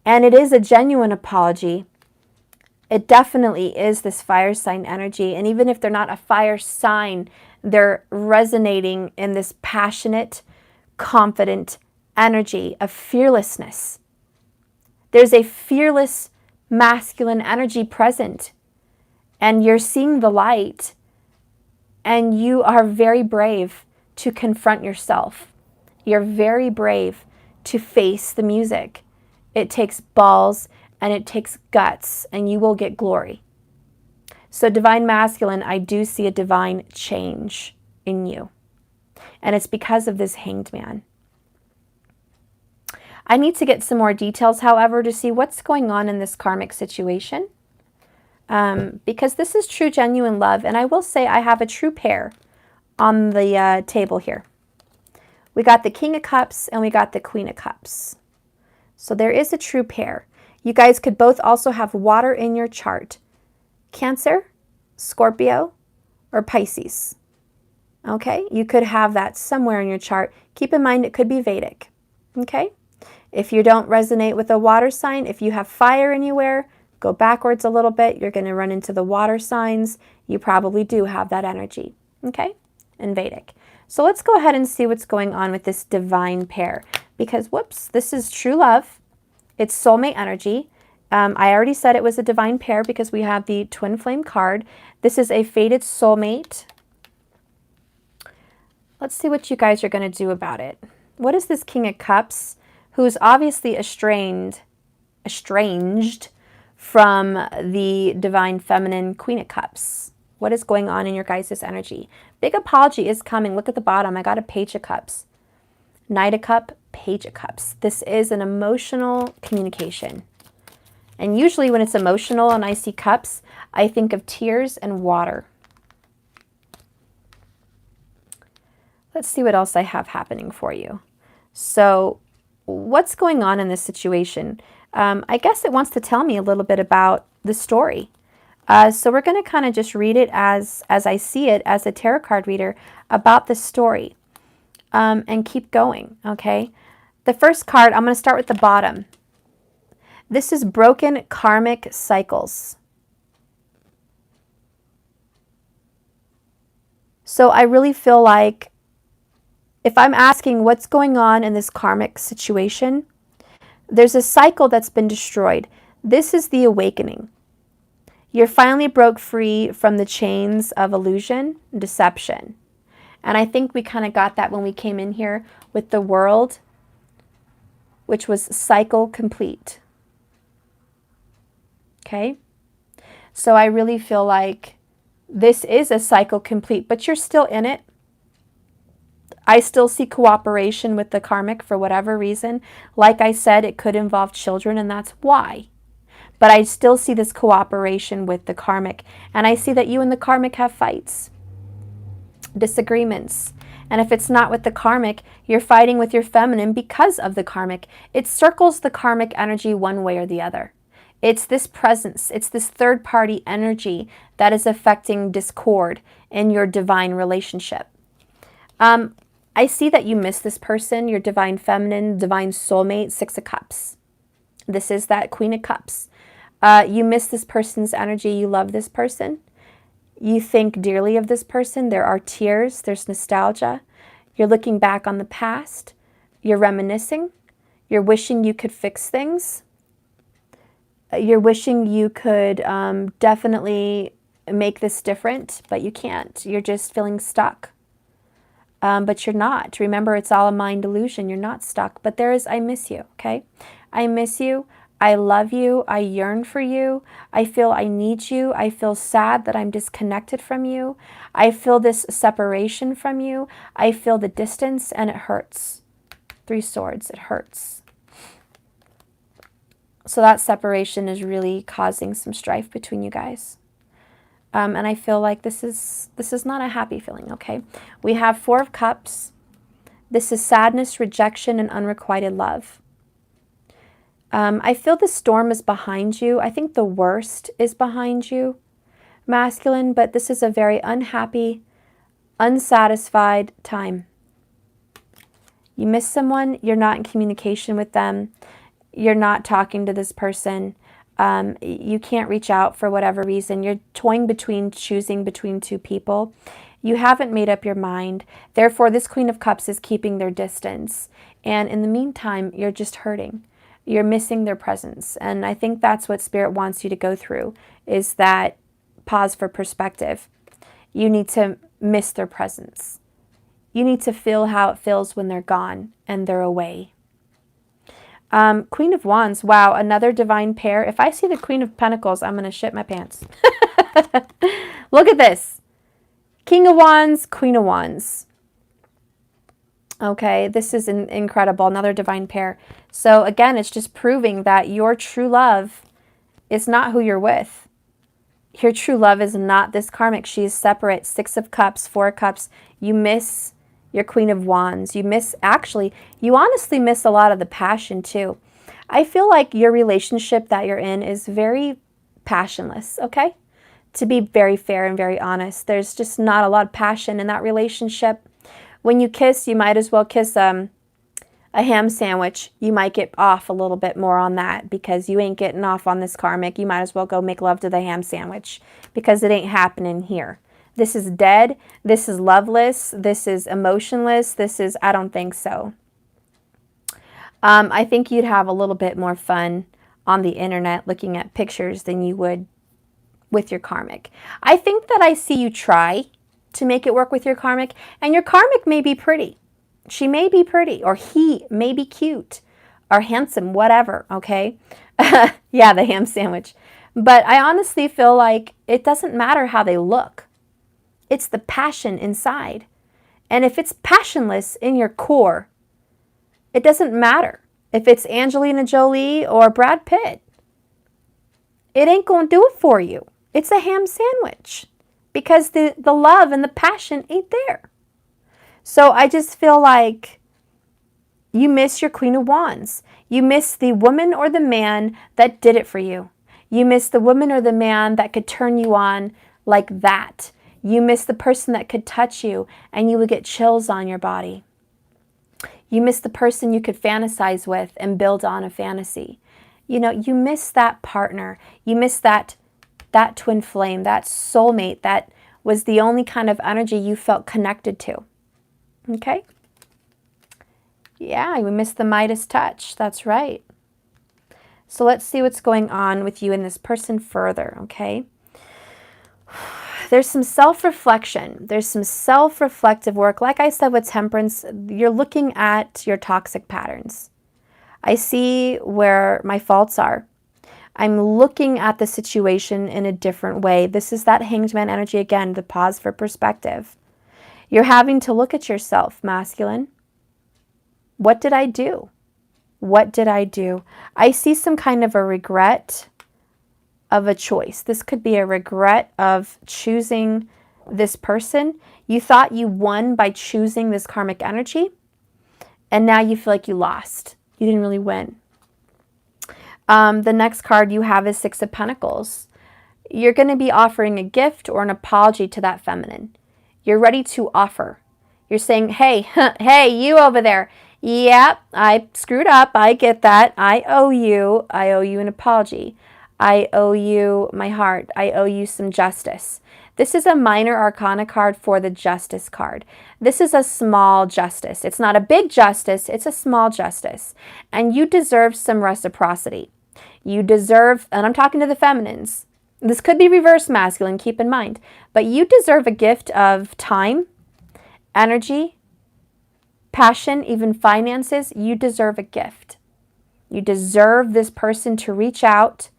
And it is a genuine apology. It definitely is this fire sign energy. And even if they're not a fire sign, they're resonating in this passionate, confident energy of fearlessness. There's a fearless masculine energy present, and you're seeing the light, and you are very brave to confront yourself. You're very brave to face the music. It takes balls and it takes guts, and you will get glory. So divine masculine, I do see a divine change in you. And it's because of this Hanged Man. I need to get some more details, however, to see what's going on in this karmic situation. Because this is true, genuine love. And I will say I have a true pair on the table here. We got the King of Cups and we got the Queen of Cups. So there is a true pair. You guys could both also have water in your chart. Cancer, Scorpio, or Pisces. Okay, you could have that somewhere in your chart. Keep in mind it could be Vedic. Okay, if you don't resonate with a water sign, if you have fire anywhere, go backwards a little bit. You're going to run into the water signs. You probably do have that energy. Okay, in Vedic. So let's go ahead and see what's going on with this divine pair. Because, whoops, this is true love. It's soulmate energy. I already said it was a divine pair because we have the twin flame card. This is a fated soulmate. Let's see what you guys are going to do about it. What is this King of Cups, who's obviously estranged from the divine feminine Queen of Cups? What is going on in your guys' energy? Big apology is coming. Look at the bottom. I got a Page of Cups. Knight of Cup, Page of Cups. This is an emotional communication. And usually when it's emotional and I see cups, I think of tears and water. Let's see what else I have happening for you. So what's going on in this situation? I guess it wants to tell me a little bit about the story. So we're going to kind of just read it as I see it as a tarot card reader about the story and keep going, okay? The first card, I'm going to start with the bottom. This is broken karmic cycles. So I really feel like if I'm asking what's going on in this karmic situation, there's a cycle that's been destroyed. This is the awakening. You're finally broke free from the chains of illusion and deception. And I think we kind of got that when we came in here with the world, which was cycle complete. Okay? So I really feel like this is a cycle complete, but you're still in it. I still see cooperation with the karmic for whatever reason. Like I said, it could involve children, and that's why. But I still see this cooperation with the karmic. And I see that you and the karmic have fights, disagreements. And if it's not with the karmic, you're fighting with your feminine because of the karmic. It circles the karmic energy one way or the other. It's this presence, it's this third-party energy that is affecting discord in your divine relationship. I see that you miss this person, your divine feminine, divine soulmate, Six of Cups. This is that Queen of Cups. You miss this person's energy. You love this person. You think dearly of this person. There are tears. There's nostalgia. You're looking back on the past. You're reminiscing. You're wishing you could fix things. You're wishing you could definitely make this different, but you can't. You're just feeling stuck. But you're not. Remember, it's all a mind illusion. You're not stuck. But there is, I miss you, okay? I miss you. I love you. I yearn for you. I feel I need you. I feel sad that I'm disconnected from you. I feel this separation from you. I feel the distance, and it hurts. Three Swords, it hurts. So that separation is really causing some strife between you guys. And I feel like this is not a happy feeling, okay? We have Four of Cups. This is sadness, rejection, and unrequited love. I feel the storm is behind you. I think the worst is behind you, masculine, but this is a very unhappy, unsatisfied time. You miss someone. You're not in communication with them. You're not talking to this person. You can't reach out for whatever reason. You're toying between choosing between two people. You haven't made up your mind. Therefore, this Queen of Cups is keeping their distance. And in the meantime, you're just hurting. You're missing their presence. And I think that's what Spirit wants you to go through, is that pause for perspective. You need to miss their presence. You need to feel how it feels when they're gone and they're away. Queen of Wands. Wow, another divine pair. If I see the Queen of Pentacles, I'm going to shit my pants. Look at this. King of Wands, Queen of Wands. Okay, this is incredible. Another divine pair. So again, it's just proving that your true love is not who you're with. Your true love is not this karmic. She is separate. Six of Cups, Four of Cups. You miss your Queen of Wands. You miss, actually, you honestly miss a lot of the passion too. I feel like your relationship that you're in is very passionless, okay? To be very fair and very honest, there's just not a lot of passion in that relationship. When you kiss, you might as well kiss a ham sandwich. You might get off a little bit more on that because you ain't getting off on this karmic. You might as well go make love to the ham sandwich because it ain't happening here. This is dead. This is loveless. This is emotionless. This is, I don't think so. I think you'd have a little bit more fun on the internet looking at pictures than you would with your karmic. I think that I see you try to make it work with your karmic, and your karmic may be pretty. She may be pretty, or he may be cute or handsome, whatever, okay? Yeah, the ham sandwich. But I honestly feel like it doesn't matter how they look. It's the passion inside. And if it's passionless in your core, it doesn't matter if it's Angelina Jolie or Brad Pitt. It ain't going to do it for you. It's a ham sandwich because the love and the passion ain't there. So I just feel like you miss your Queen of Wands. You miss the woman or the man that did it for you. You miss the woman or the man that could turn you on like that. You miss the person that could touch you and you would get chills on your body. You miss the person you could fantasize with and build on a fantasy. You know, you miss that partner. You miss that twin flame, that soulmate that was the only kind of energy you felt connected to. Okay? Yeah, we miss the Midas touch. That's right. So let's see what's going on with you and this person further, okay? There's some self-reflection. There's some self-reflective work. Like I said with Temperance, you're looking at your toxic patterns. I see where my faults are. I'm looking at the situation in a different way. This is that Hanged Man energy again, the pause for perspective. You're having to look at yourself, masculine. What did I do? What did I do? I see some kind of a regret of a choice. This could be a regret of choosing this person. You thought you won by choosing this karmic energy, and now you feel like you lost. You didn't really win. The next card you have is Six of Pentacles. You're going to be offering a gift or an apology to that feminine. You're ready to offer. You're saying, hey, hey, you over there. Yep, I screwed up. I get that. I owe you an apology. I owe you my heart. I owe you some justice. This is a minor arcana card for the justice card. This is a small justice. It's not a big justice. It's a small justice. And you deserve some reciprocity. You deserve, and I'm talking to the feminines. This could be reverse masculine, keep in mind. But you deserve a gift of time, energy, passion, even finances. You deserve a gift. You deserve this person to reach out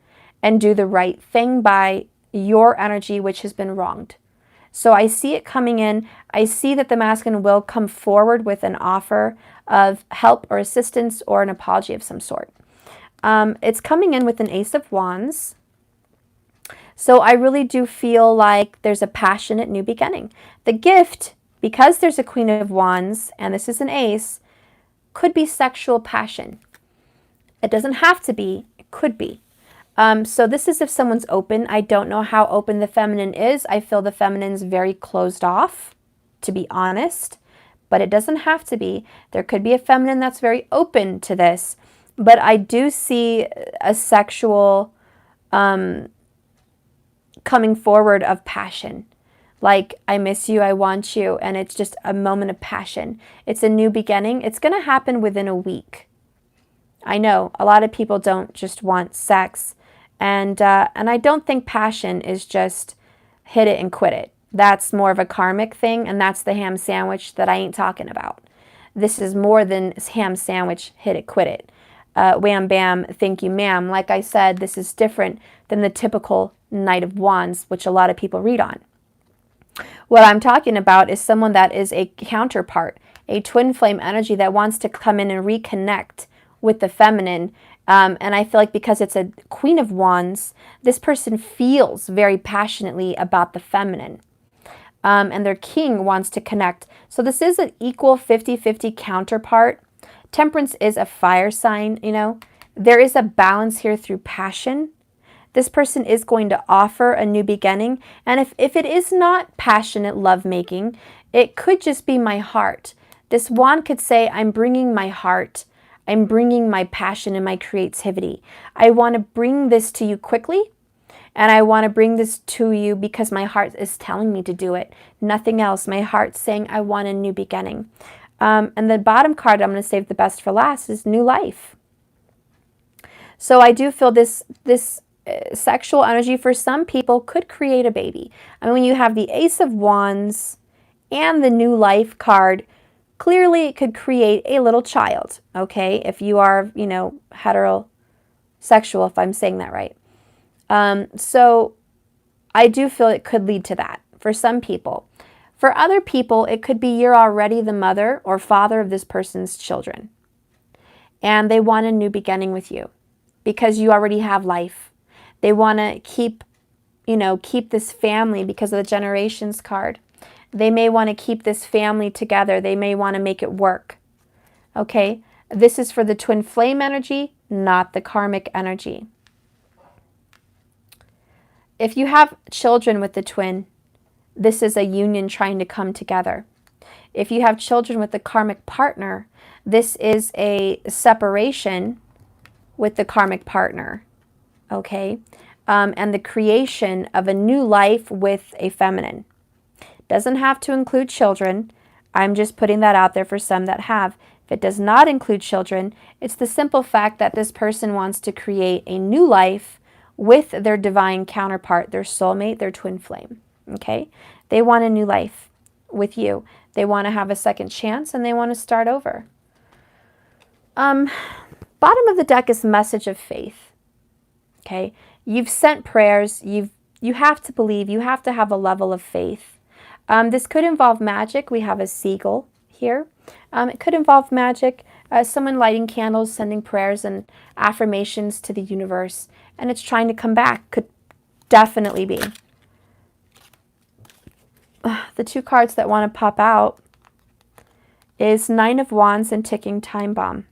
and do the right thing by your energy, which has been wronged. So I see it coming in. I see that the masculine will come forward with an offer of help or assistance or an apology of some sort. It's coming in with an Ace of Wands. So I really do feel like there's a passionate new beginning. The gift, because there's a Queen of Wands and this is an ace, could be sexual passion. It doesn't have to be, it could be. So this is if someone's open. I don't know how open the feminine is. I feel the feminine's very closed off, to be honest, but it doesn't have to be. There could be a feminine that's very open to this, but I do see a sexual coming forward of passion. Like, I miss you, I want you, and it's just a moment of passion. It's a new beginning. It's going to happen within a week. I know a lot of people don't just want sex, and I don't think passion is just hit it and quit it. That's more of a karmic thing, and that's the ham sandwich that I ain't talking about. This is more than ham sandwich, hit it, quit it. Wham, bam, thank you, ma'am. Like I said, this is different than the typical Knight of Wands, which a lot of people read on. What I'm talking about is someone that is a counterpart, a twin flame energy that wants to come in and reconnect with the feminine. And I feel like because it's a Queen of Wands, this person feels very passionately about the feminine. And their king wants to connect. So this is an equal 50-50 counterpart. Temperance is a fire sign, you know. There is a balance here through passion. This person is going to offer a new beginning. And if it is not passionate lovemaking, it could just be my heart. This wand could say, I'm bringing my heart. I'm bringing my passion and my creativity. I want to bring this to you quickly. And I want to bring this to you because my heart is telling me to do it. Nothing else. My heart's saying I want a new beginning. And the bottom card I'm going to save the best for last is new life. So I do feel this sexual energy for some people could create a baby. I mean, when you have the Ace of Wands and the new life card, clearly it could create a little child, okay? If you are, you know, heterosexual, if I'm saying that right. So I do feel it could lead to that for some people. For other people, it could be you're already the mother or father of this person's children. And they want a new beginning with you because you already have life. They want to keep this family because of the generations card. They may want to keep this family together. They may want to make it work. Okay? This is for the twin flame energy, not the karmic energy. If you have children with the twin, this is a union trying to come together. If you have children with the karmic partner, this is a separation with the karmic partner. Okay? And the creation of a new life with a feminine. Doesn't have to include children. I'm just putting that out there for some that have. If it does not include children, it's the simple fact that this person wants to create a new life with their divine counterpart, their soulmate, their twin flame. Okay? They want a new life with you. They want to have a second chance and they want to start over. Bottom of the deck is message of faith. Okay? You've sent prayers. You have to believe. You have to have a level of faith. This could involve magic. We have a seagull here. It could involve magic. Someone lighting candles, sending prayers and affirmations to the universe. And it's trying to come back. Could definitely be. the two cards that want to pop out is Nine of Wands and Ticking Time Bomb.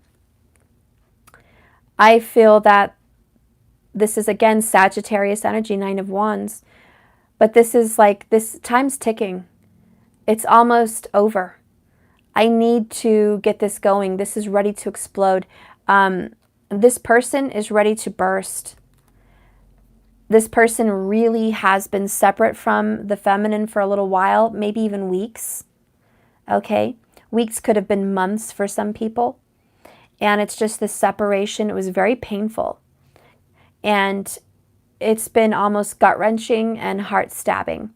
I feel that this is, again, Sagittarius energy, Nine of Wands. But this is like, this time's ticking. It's almost over. I need to get this going. This is ready to explode. This person is ready to burst. This person really has been separate from the feminine for a little while, maybe even weeks. Okay? Weeks could have been months for some people. And it's just this separation. It was very painful. And it's been almost gut-wrenching and heart-stabbing.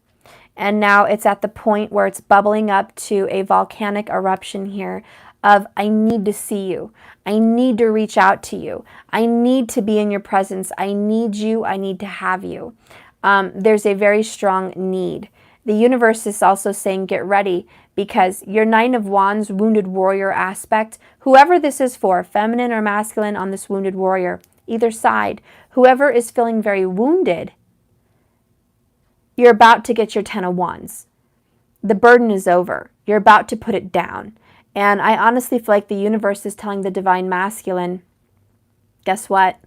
And now it's at the point where it's bubbling up to a volcanic eruption here of, I need to see you. I need to reach out to you. I need to be in your presence. I need you. I need to have you. There's a very strong need. The universe is also saying, get ready, because your Nine of Wands wounded warrior aspect, whoever this is for, feminine or masculine on this wounded warrior, either side, whoever is feeling very wounded, you're about to get your Ten of Wands. The burden is over. You're about to put it down. And I honestly feel like the universe is telling the divine masculine, guess what?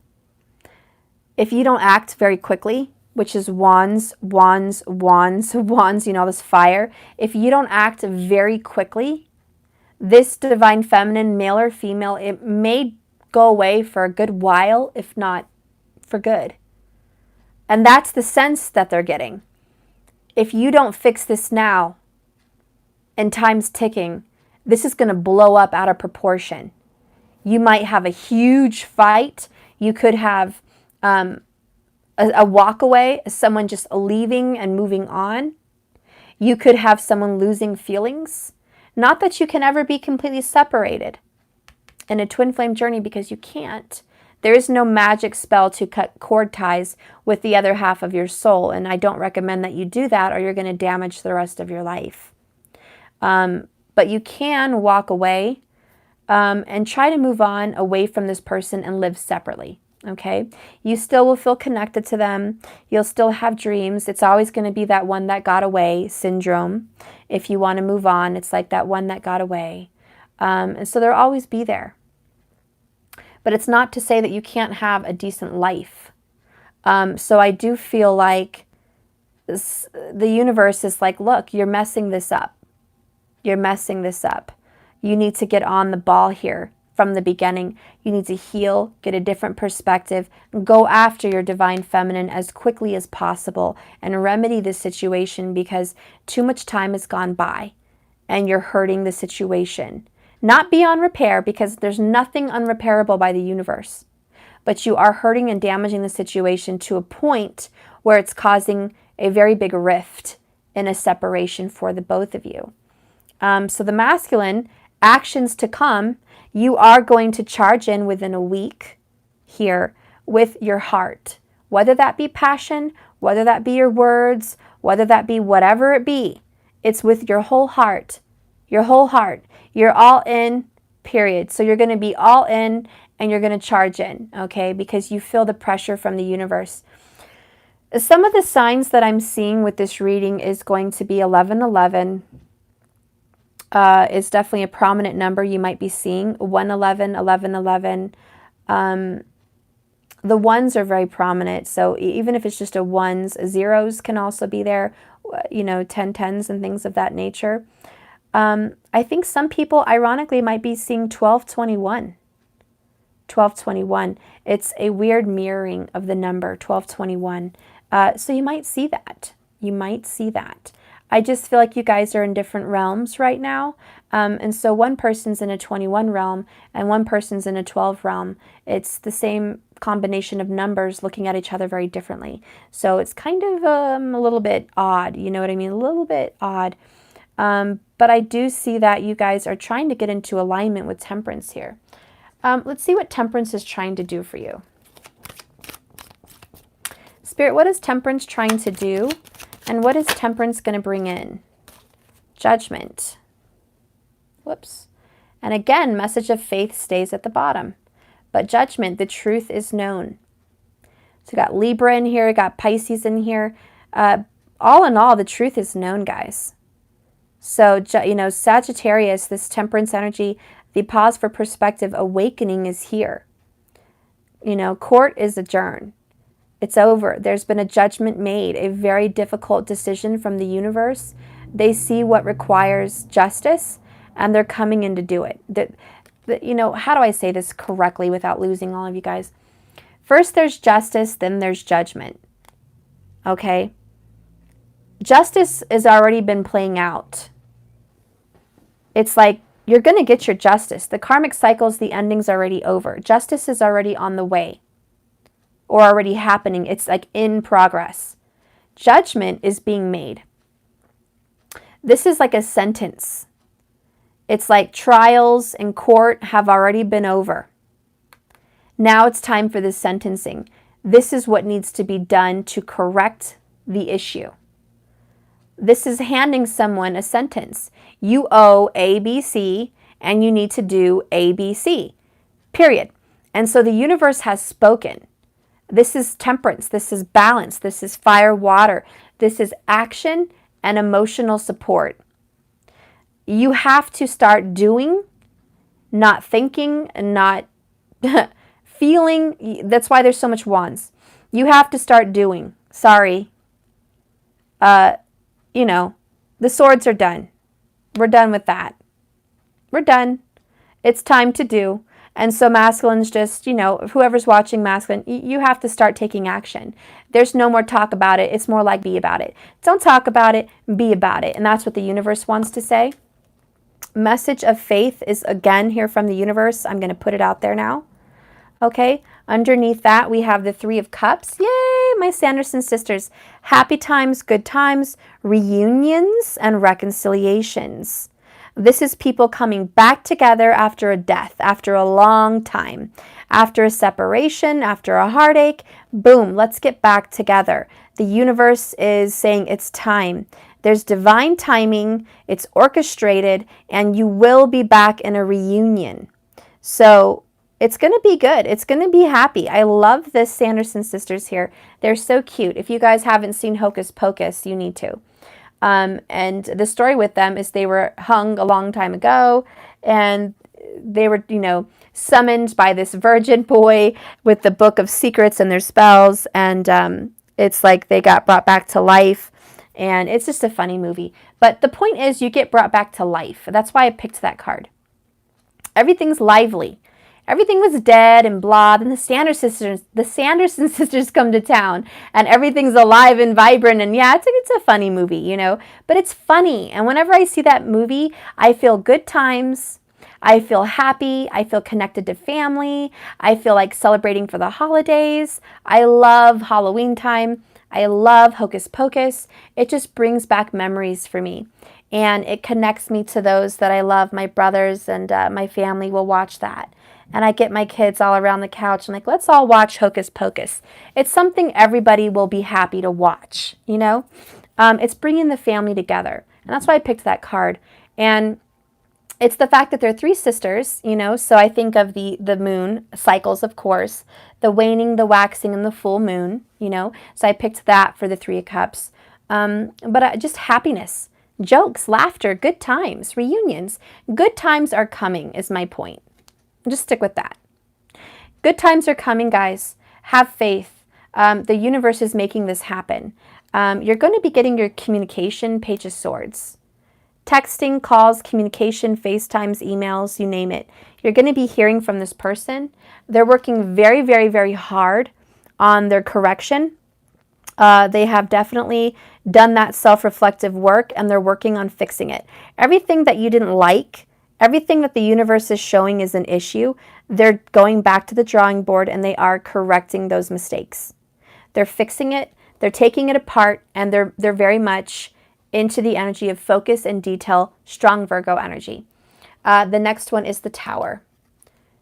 If you don't act very quickly, which is wands, wands, wands, wands, you know, this fire. If you don't act very quickly, this divine feminine, male or female, it may go away for a good while, if not for good. And that's the sense that they're getting. If you don't fix this now, and time's ticking, this is going to blow up out of proportion. You might have a huge fight. You could have a walk away, someone just leaving and moving on. You could have someone losing feelings. Not that you can ever be completely separated in a twin flame journey, because you can't. There is no magic spell to cut cord ties with the other half of your soul, and I don't recommend that you do that, or you're going to damage the rest of your life. But you can walk away and try to move on away from this person and live separately, okay? You still will feel connected to them. You'll still have dreams. It's always going to be that one that got away syndrome. If you want to move on, it's like that one that got away. And so they'll always be there. But it's not to say that you can't have a decent life. So I do feel like the universe is like, look, you're messing this up. You're messing this up. You need to get on the ball here from the beginning. You need to heal, get a different perspective, go after your divine feminine as quickly as possible and remedy the situation, because too much time has gone by and you're hurting the situation. Not beyond repair, because there's nothing unrepairable by the universe, but you are hurting and damaging the situation to a point where it's causing a very big rift in a separation for the both of you. So the masculine, actions to come, you are going to charge in within a week here with your heart, whether that be passion, whether that be your words, whether that be whatever it be. It's with your whole heart, your whole heart. You're all in, period. So you're going to be all in and you're going to charge in, okay? Because you feel the pressure from the universe. Some of the signs that I'm seeing with this reading is going to be 1111. Is definitely a prominent number you might be seeing. 111, 1111. The ones are very prominent. So even if it's just a ones, zeros can also be there, you know, 10 tens and things of that nature. I think some people, ironically, might be seeing 1221. 1221. It's a weird mirroring of the number 1221. So you might see that. You might see that. I just feel like you guys are in different realms right now. And so one person's in a 21 realm and one person's in a 12 realm. It's the same combination of numbers looking at each other very differently. So it's kind of a little bit odd, you know what I mean? A little bit odd. But I do see that you guys are trying to get into alignment with Temperance here. Let's see what Temperance is trying to do for you. Spirit, what is Temperance trying to do? And what is Temperance going to bring in? Judgment. Whoops. And again, message of faith stays at the bottom. But Judgment, the truth is known. So we got Libra in here, got Pisces in here. All in all, the truth is known, guys. So, you know, Sagittarius, this temperance energy, the pause for perspective awakening is here. You know, court is adjourned. It's over. There's been a judgment made, a very difficult decision from the universe. They see what requires justice, and they're coming in to do it. You know, how do I say this correctly without losing all of you guys? First there's justice, then there's judgment. Okay? Justice has already been playing out. It's like you're going to get your justice. The karmic cycles, the ending's already over. Justice is already on the way or already happening. It's like in progress. Judgment is being made. This is like a sentence. It's like trials in court have already been over. Now it's time for the sentencing. This is what needs to be done to correct the issue. This is handing someone a sentence. You owe ABC and you need to do ABC, period. And so the universe has spoken. This is temperance. This is balance. This is fire, water. This is action and emotional support. You have to start doing, not thinking, not feeling. That's why there's so much wands. You have to start doing. Sorry. You know, the swords are done. We're done with that. We're done. It's time to do. And so masculine's just, you know, whoever's watching masculine, you have to start taking action. There's no more talk about it. It's more like be about it. Don't talk about it, be about it. And that's what the universe wants to say. Message of faith is again here from the universe. I'm going to put it out there now. Okay. Underneath that, we have the Three of Cups. Yay, my Sanderson sisters. Happy times, good times, reunions, and reconciliations. This is people coming back together after a death, after a long time, after a separation, after a heartache. Boom, let's get back together. The universe is saying it's time. There's divine timing, it's orchestrated, and you will be back in a reunion. So it's going to be good. It's going to be happy. I love this Sanderson sisters here. They're so cute. If you guys haven't seen Hocus Pocus, you need to. And the story with them is they were hung a long time ago, and they were, you know, summoned by this virgin boy with the book of secrets and their spells, and it's like they got brought back to life, and it's just a funny movie. But the point is, you get brought back to life. That's why I picked that card. Everything's lively. Everything was dead and blah, and the Sanderson sisters come to town, and everything's alive and vibrant, and yeah, it's a funny movie, you know, but it's funny, and whenever I see that movie, I feel good times, I feel happy, I feel connected to family, I feel like celebrating for the holidays, I love Halloween time, I love Hocus Pocus, it just brings back memories for me, and it connects me to those that I love, my brothers and my family will watch that. And I get my kids all around the couch and like, let's all watch Hocus Pocus. It's something everybody will be happy to watch, you know? It's bringing the family together. And that's why I picked that card. And it's the fact that they're three sisters, you know? So I think of the moon cycles, of course, the waning, the waxing, and the full moon, you know? So I picked that for the Three of Cups. But just happiness, jokes, laughter, good times, reunions. Good times are coming is my point. Just stick with that. Good times are coming, guys. Have faith. The universe is making this happen. You're going to be getting your communication, Page of Swords. Texting, calls, communication, FaceTimes, emails, you name it. You're going to be hearing from this person. They're working very, very, very hard on their correction. They have definitely done that self-reflective work, and they're working on fixing it. Everything that you didn't like, everything that the universe is showing is an issue, they're going back to the drawing board and they are correcting those mistakes. They're fixing it, they're taking it apart, and they're very much into the energy of focus and detail, strong Virgo energy. The next one is the Tower.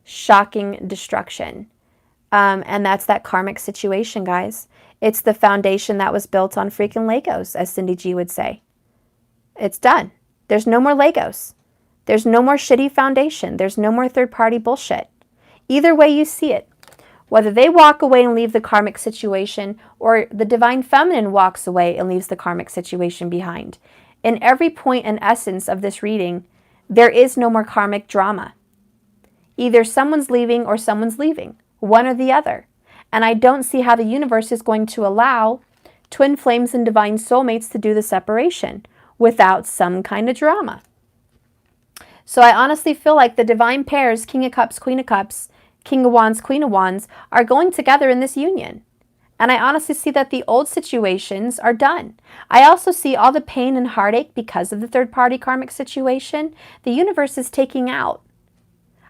Shocking destruction. And that's that karmic situation, guys. It's the foundation that was built on freaking Legos, as Cindy G would say. It's done. There's no more Legos. There's no more shitty foundation. There's no more third-party bullshit. Either way you see it, whether they walk away and leave the karmic situation or the divine feminine walks away and leaves the karmic situation behind, In every point and essence of this reading, there is no more karmic drama. Either someone's leaving or someone's leaving, one or the other. And I don't see how the universe is going to allow twin flames and divine soulmates to do the separation without some kind of drama. So I honestly feel like the divine pairs, King of Cups, Queen of Cups, King of Wands, Queen of Wands, are going together in this union. And I honestly see that the old situations are done. I also see all the pain and heartache because of the third-party karmic situation. The universe is taking out.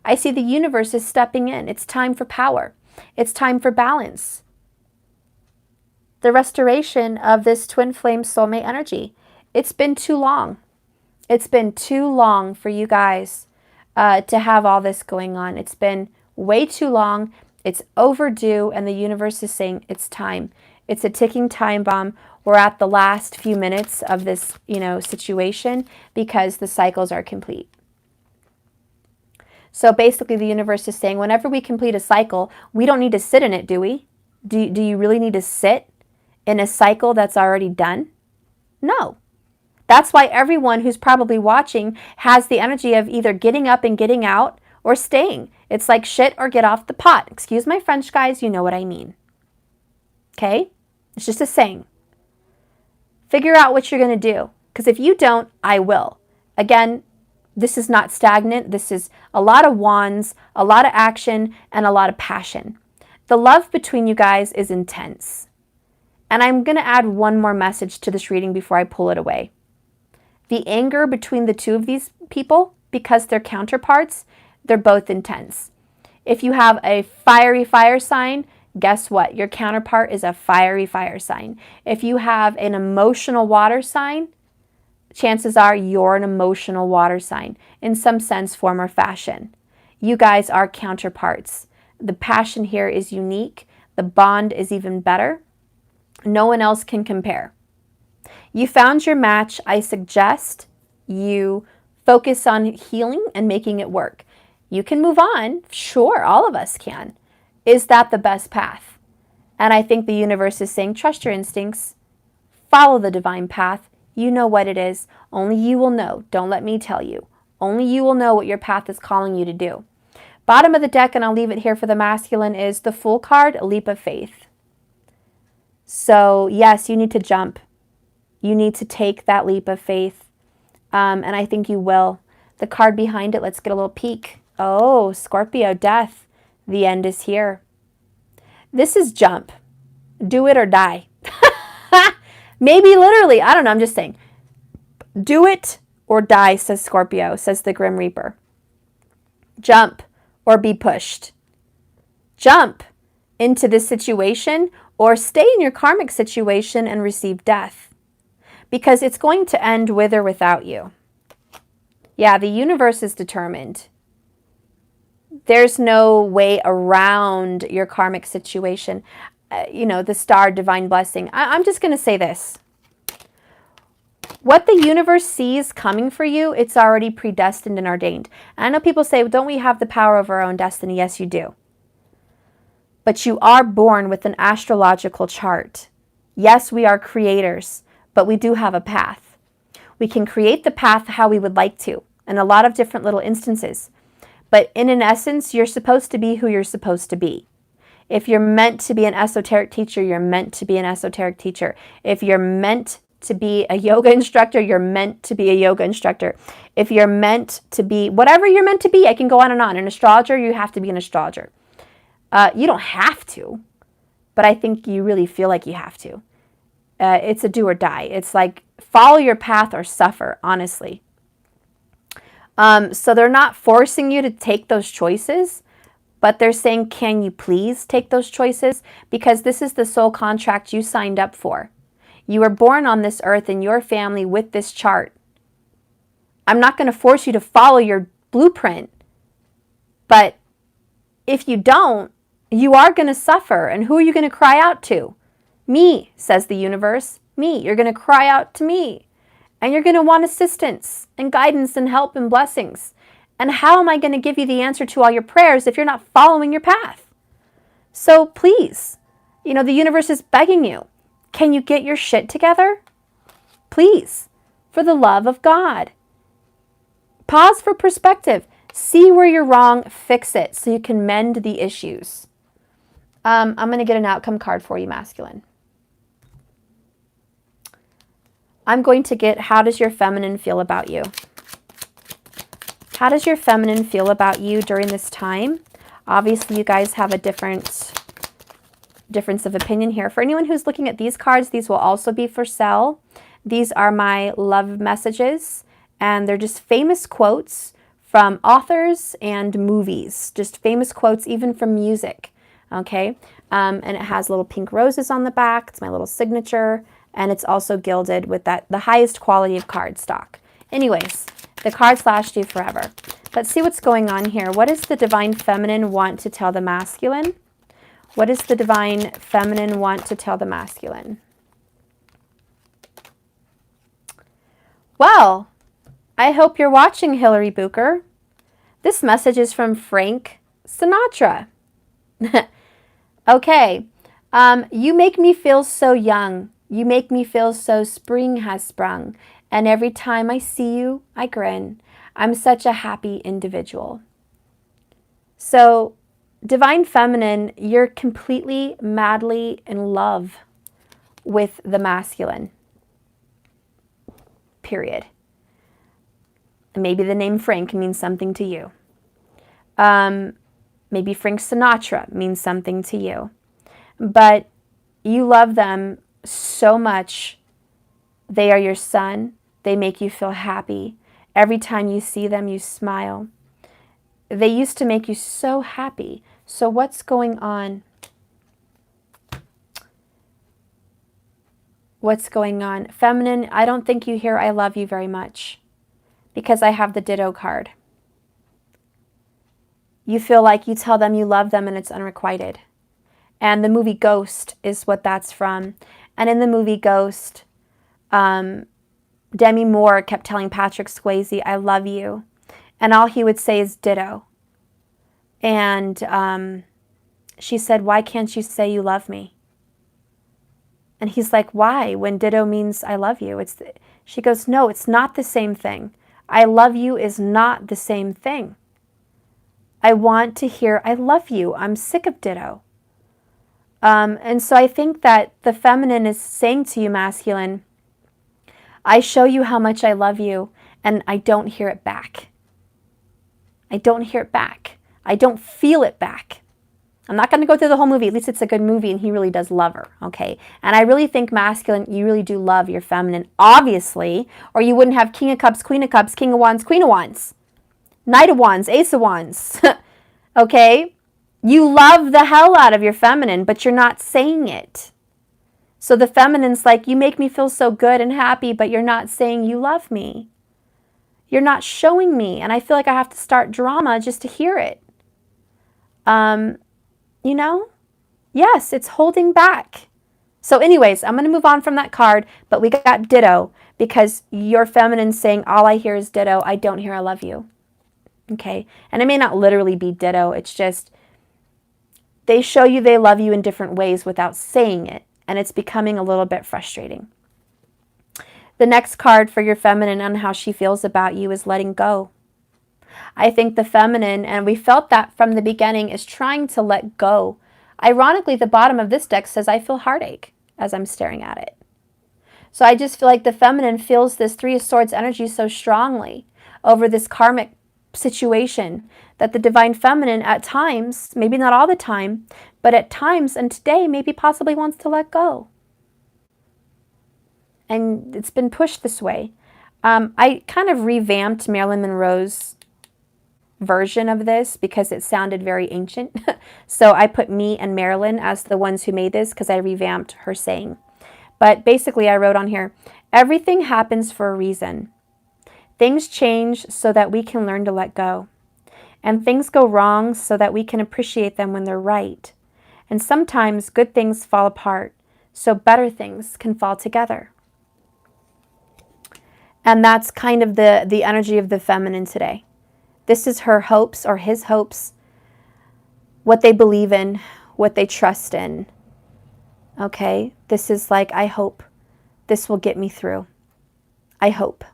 I see the universe is stepping in. It's time for power. It's time for balance. The restoration of this twin flame soulmate energy. It's been too long. It's been too long for you guys to have all this going on. It's been way too long. It's overdue, and the universe is saying it's time. It's a ticking time bomb. We're at the last few minutes of this, situation because the cycles are complete. So basically the universe is saying whenever we complete a cycle, we don't need to sit in it, do we? Do you really need to sit in a cycle that's already done? No. That's why everyone who's probably watching has the energy of either getting up and getting out or staying. It's like shit or get off the pot. Excuse my French, guys. You know what I mean. Okay? It's just a saying. Figure out what you're going to do. Because if you don't, I will. Again, this is not stagnant. This is a lot of wands, a lot of action, and a lot of passion. The love between you guys is intense. And I'm going to add one more message to this reading before I pull it away. The anger between the two of these people, because they're counterparts, they're both intense. If you have a fiery fire sign, guess what? Your counterpart is a fiery fire sign. If you have an emotional water sign, chances are you're an emotional water sign in some sense, form, or fashion. You guys are counterparts. The passion here is unique. The bond is even better. No one else can compare. You found your match. I suggest you focus on healing and making it work. You can move on. Sure, all of us can. Is that the best path? And I think the universe is saying, trust your instincts. Follow the divine path. You know what it is. Only you will know. Don't let me tell you. Only you will know what your path is calling you to do. Bottom of the deck, and I'll leave it here for the masculine, is the Fool card, a leap of faith. So yes, you need to jump. You need to take that leap of faith. And I think you will. The card behind it, let's get a little peek. Oh, Scorpio, death. The end is here. This is jump. Do it or die. Maybe literally. I don't know. I'm just saying. Do it or die, says Scorpio, says the Grim Reaper. Jump or be pushed. Jump into this situation or stay in your karmic situation and receive death. Because it's going to end with or without you. Yeah, the universe is determined. There's no way around your karmic situation. The star, divine blessing. I'm just going to say this. What the universe sees coming for you, it's already predestined and ordained. And I know people say, well, don't we have the power of our own destiny? Yes, you do. But you are born with an astrological chart. Yes, we are creators. But we do have a path. We can create the path how we would like to in a lot of different little instances. But in an essence, you're supposed to be who you're supposed to be. If you're meant to be an esoteric teacher, you're meant to be an esoteric teacher. If you're meant to be a yoga instructor, you're meant to be a yoga instructor. If you're meant to be whatever you're meant to be, I can go on and on. An astrologer, you have to be an astrologer. You don't have to, but I think you really feel like you have to. It's a do or die. It's like follow your path or suffer, honestly. So they're not forcing you to take those choices, but they're saying, can you please take those choices? Because this is the soul contract you signed up for. You were born on this earth in your family with this chart. I'm not going to force you to follow your blueprint, but if you don't, you are going to suffer. And who are you going to cry out to? Me, says the universe. Me. You're going to cry out to me. And you're going to want assistance and guidance and help and blessings. And how am I going to give you the answer to all your prayers if you're not following your path? So please, the universe is begging you. Can you get your shit together? Please. For for the love of God. Pause for perspective. See where you're wrong, fix it so you can mend the issues. I'm going to get an outcome card for you, masculine. I'm going to get, how does your feminine feel about you? How does your feminine feel about you during this time? Obviously, you guys have a difference of opinion here. For anyone who's looking at these cards, these will also be for sale. These are my love messages, and they're just famous quotes from authors and movies. Just famous quotes, even from music. Okay, and it has little pink roses on the back. It's my little signature, and it's also gilded with the highest quality of cardstock. Anyways, the cards last you forever. Let's see what's going on here. What does the divine feminine want to tell the masculine? What does the divine feminine want to tell the masculine? Well, I hope you're watching, Hillary Booker. This message is from Frank Sinatra. Okay, you make me feel so young. You make me feel so spring has sprung. And every time I see you, I grin. I'm such a happy individual. So, divine feminine, you're completely, madly in love with the masculine. Period. Maybe the name Frank means something to you. Maybe Frank Sinatra means something to you. But you love them so much. They are your sun. They make you feel happy. Every time you see them, you smile. They used to make you so happy. So what's going on? What's going on? Feminine, I don't think you hear I love you very much because I have the Ditto card. You feel like you tell them you love them and it's unrequited. And the movie Ghost is what that's from. And in the movie Ghost, Demi Moore kept telling Patrick Swayze, I love you. And all he would say is ditto. And she said, why can't you say you love me? And he's like, why? When ditto means I love you. She goes, no, it's not the same thing. I love you is not the same thing. I want to hear I love you. I'm sick of ditto. And so I think that the feminine is saying to you, masculine, I show you how much I love you, and I don't hear it back. I don't hear it back. I don't feel it back. I'm not going to go through the whole movie. At least it's a good movie, and he really does love her, okay? And I really think, masculine, you really do love your feminine, obviously, or you wouldn't have King of Cups, Queen of Cups, King of Wands, Queen of Wands, Knight of Wands, Ace of Wands, okay? You love the hell out of your feminine, but you're not saying it. So the feminine's like, you make me feel so good and happy, but you're not saying you love me. You're not showing me, and I feel like I have to start drama just to hear it. You know? Yes, it's holding back. So anyways, I'm going to move on from that card, but we got ditto because your feminine's saying, all I hear is ditto. I don't hear I love you. Okay? And it may not literally be ditto. It's just they show you they love you in different ways without saying it, and it's becoming a little bit frustrating. The next card for your feminine and how she feels about you is letting go. I think the feminine, and we felt that from the beginning, is trying to let go. Ironically, the bottom of this deck says, I feel heartache as I'm staring at it. So I just feel like the feminine feels this Three of Swords energy so strongly over this karmic situation that the divine feminine at times, maybe not all the time, but at times and today maybe possibly wants to let go. And it's been pushed this way. I kind of revamped Marilyn Monroe's version of this because it sounded very ancient. So I put me and Marilyn as the ones who made this because I revamped her saying. But basically I wrote on here, everything happens for a reason. Things change so that we can learn to let go. And things go wrong so that we can appreciate them when they're right. And sometimes good things fall apart so better things can fall together. And that's kind of the energy of the feminine today. This is her hopes or his hopes, what they believe in, what they trust in. Okay? This is like, I hope this will get me through. I hope.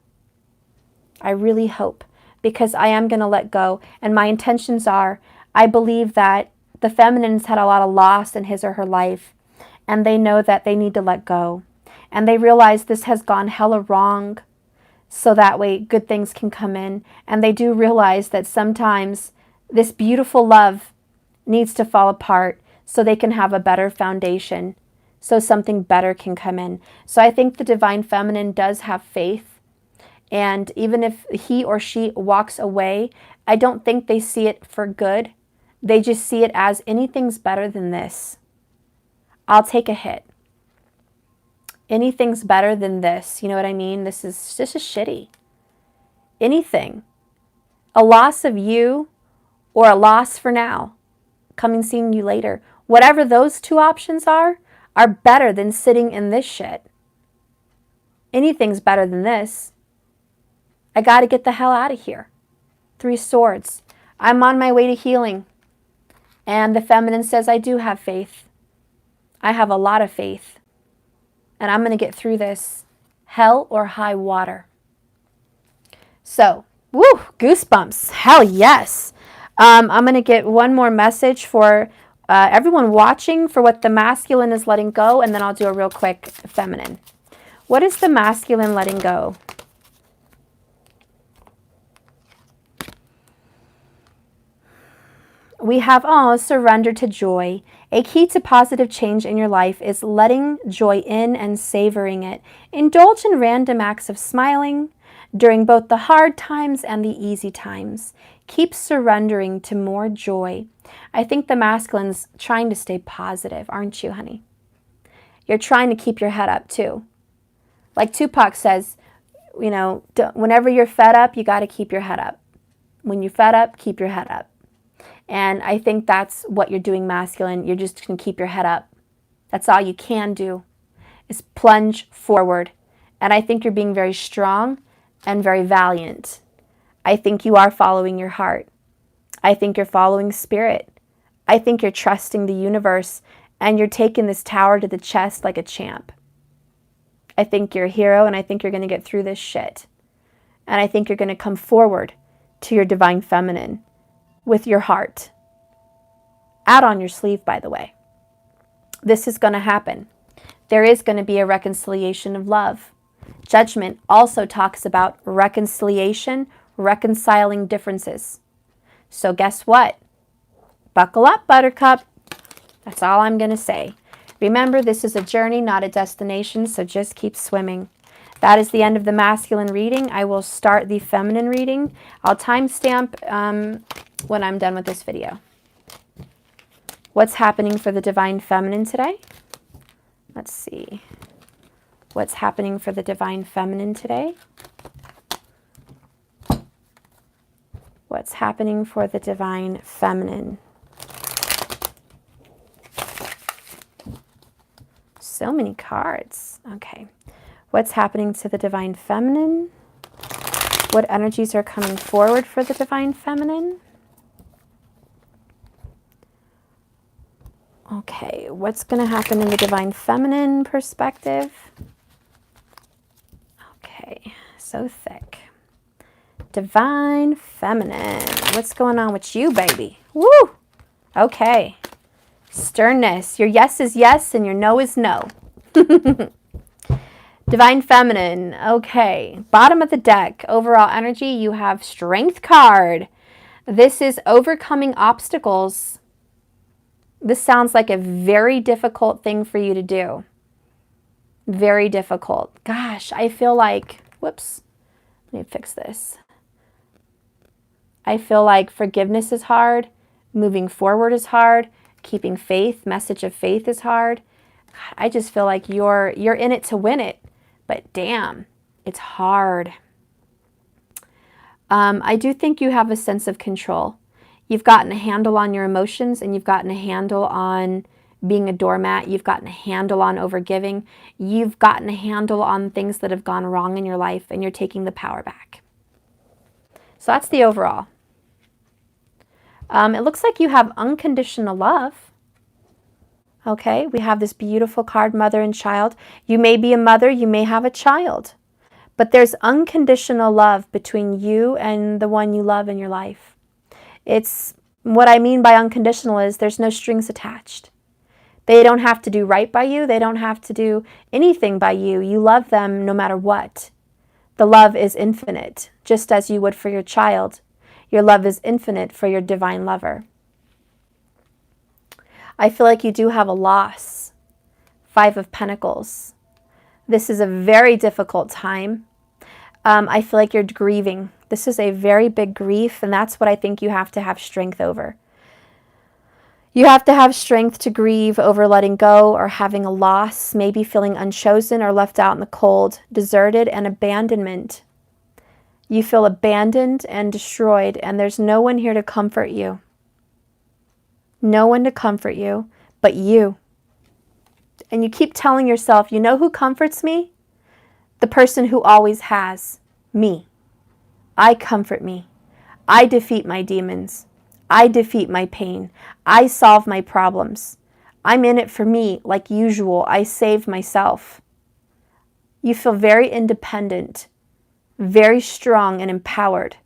I really hope, because I am going to let go. And my intentions are, I believe that the feminine's had a lot of loss in his or her life, and they know that they need to let go. And they realize this has gone hella wrong, so that way good things can come in. And they do realize that sometimes this beautiful love needs to fall apart so they can have a better foundation, so something better can come in. So I think the divine feminine does have faith. And even if he or she walks away, I don't think they see it for good. They just see it as anything's better than this. I'll take a hit. Anything's better than this. You know what I mean? This is shitty. Anything. A loss of you or a loss for now. Coming seeing you later. Whatever those two options are better than sitting in this shit. Anything's better than this. I got to get the hell out of here. 3 swords. I'm on my way to healing. And the feminine says, I do have faith. I have a lot of faith. And I'm going to get through this. Hell or high water. So, woo, goosebumps. Hell yes. I'm going to get one more message for everyone watching for what the masculine is letting go. And then I'll do a real quick feminine. What is the masculine letting go? We have surrender to joy. A key to positive change in your life is letting joy in and savoring it. Indulge in random acts of smiling during both the hard times and the easy times. Keep surrendering to more joy. I think the masculine's trying to stay positive, aren't you, honey? You're trying to keep your head up too. Like Tupac says, you know, whenever you're fed up, you got to keep your head up. When you're fed up, keep your head up. And I think that's what you're doing, masculine. You're just going to keep your head up. That's all you can do, is plunge forward. And I think you're being very strong and very valiant. I think you are following your heart. I think you're following spirit. I think you're trusting the universe, and you're taking this tower to the chest like a champ. I think you're a hero, and I think you're going to get through this shit. And I think you're going to come forward to your divine feminine with your heart. Add on your sleeve, by the way. This is going to happen. There is going to be a reconciliation of love. Judgment also talks about reconciliation, reconciling differences. So guess what? Buckle up, buttercup. That's all I'm going to say. Remember, this is a journey, not a destination, so just keep swimming. That is the end of the masculine reading. I will start the feminine reading. I'll timestamp when I'm done with this video. What's happening for the divine feminine today? Let's see. What's happening for the divine feminine today? What's happening for the divine feminine? So many cards. Okay. What's happening to the divine feminine? What energies are coming forward for the divine feminine? Okay, what's going to happen in the divine feminine perspective? Okay, so thick. Divine feminine. What's going on with you, baby? Woo! Okay. Sternness. Your yes is yes and your no is no. Divine feminine. Okay. Bottom of the deck. Overall energy, you have strength card. This is overcoming obstacles. This sounds like a very difficult thing for you to do. Very difficult. Gosh, I feel like, whoops, let me fix this. I feel like forgiveness is hard. Moving forward is hard. Keeping faith, message of faith is hard. I just feel like you're in it to win it. But damn, it's hard. I do think you have a sense of control. You've gotten a handle on your emotions, and you've gotten a handle on being a doormat. You've gotten a handle on overgiving. You've gotten a handle on things that have gone wrong in your life, and you're taking the power back. So that's the overall. It looks like you have unconditional love. Okay, we have this beautiful card, mother and child. You may be a mother, you may have a child. But there's unconditional love between you and the one you love in your life. It's what I mean by unconditional is there's no strings attached. They don't have to do right by you. They don't have to do anything by you. You love them no matter what. The love is infinite, just as you would for your child. Your love is infinite for your divine lover. I feel like you do have a loss. 5 of Pentacles. This is a very difficult time. I feel like you're grieving. This is a very big grief, and that's what I think you have to have strength over. You have to have strength to grieve over letting go or having a loss, maybe feeling unchosen or left out in the cold, deserted, and abandonment. You feel abandoned and destroyed, and there's no one here to comfort you. No one to comfort you but you. And you keep telling yourself, you know who comforts me? The person who always has, me. I comfort me. I defeat my demons. I defeat my pain. I solve my problems. I'm in it for me like usual. I save myself. You feel very independent, very strong and empowered.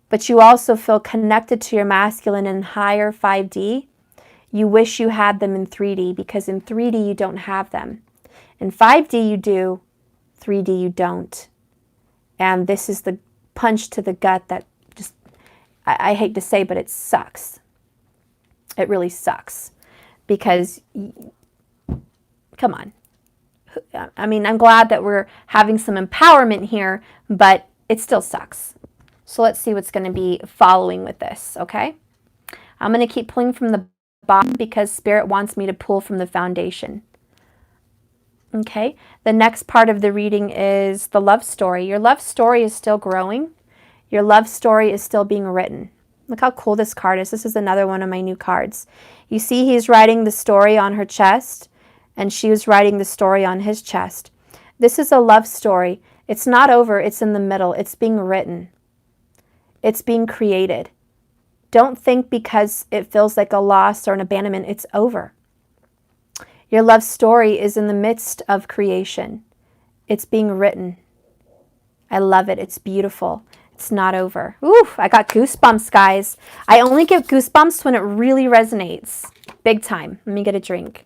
But you also feel connected to your masculine in higher 5D. You wish you had them in 3D because in 3D you don't have them. In 5D you do, 3D you don't. And this is the punch to the gut that just, I hate to say, but it sucks. It really sucks because, come on. I mean, I'm glad that we're having some empowerment here, but it still sucks. So let's see what's going to be following with this, okay? I'm going to keep pulling from the bottom because Spirit wants me to pull from the foundation. Okay, the next part of the reading is the love story. Your love story is still growing. Your love story is still being written. Look how cool this card is. This is another one of my new cards. You see he's writing the story on her chest, and she was writing the story on his chest. This is a love story. It's not over. It's in the middle. It's being written. It's being created. Don't think because it feels like a loss or an abandonment, it's over. Your love story is in the midst of creation. It's being written. I love it. It's beautiful. It's not over. Ooh, I got goosebumps, guys. I only get goosebumps when it really resonates. Big time. Let me get a drink.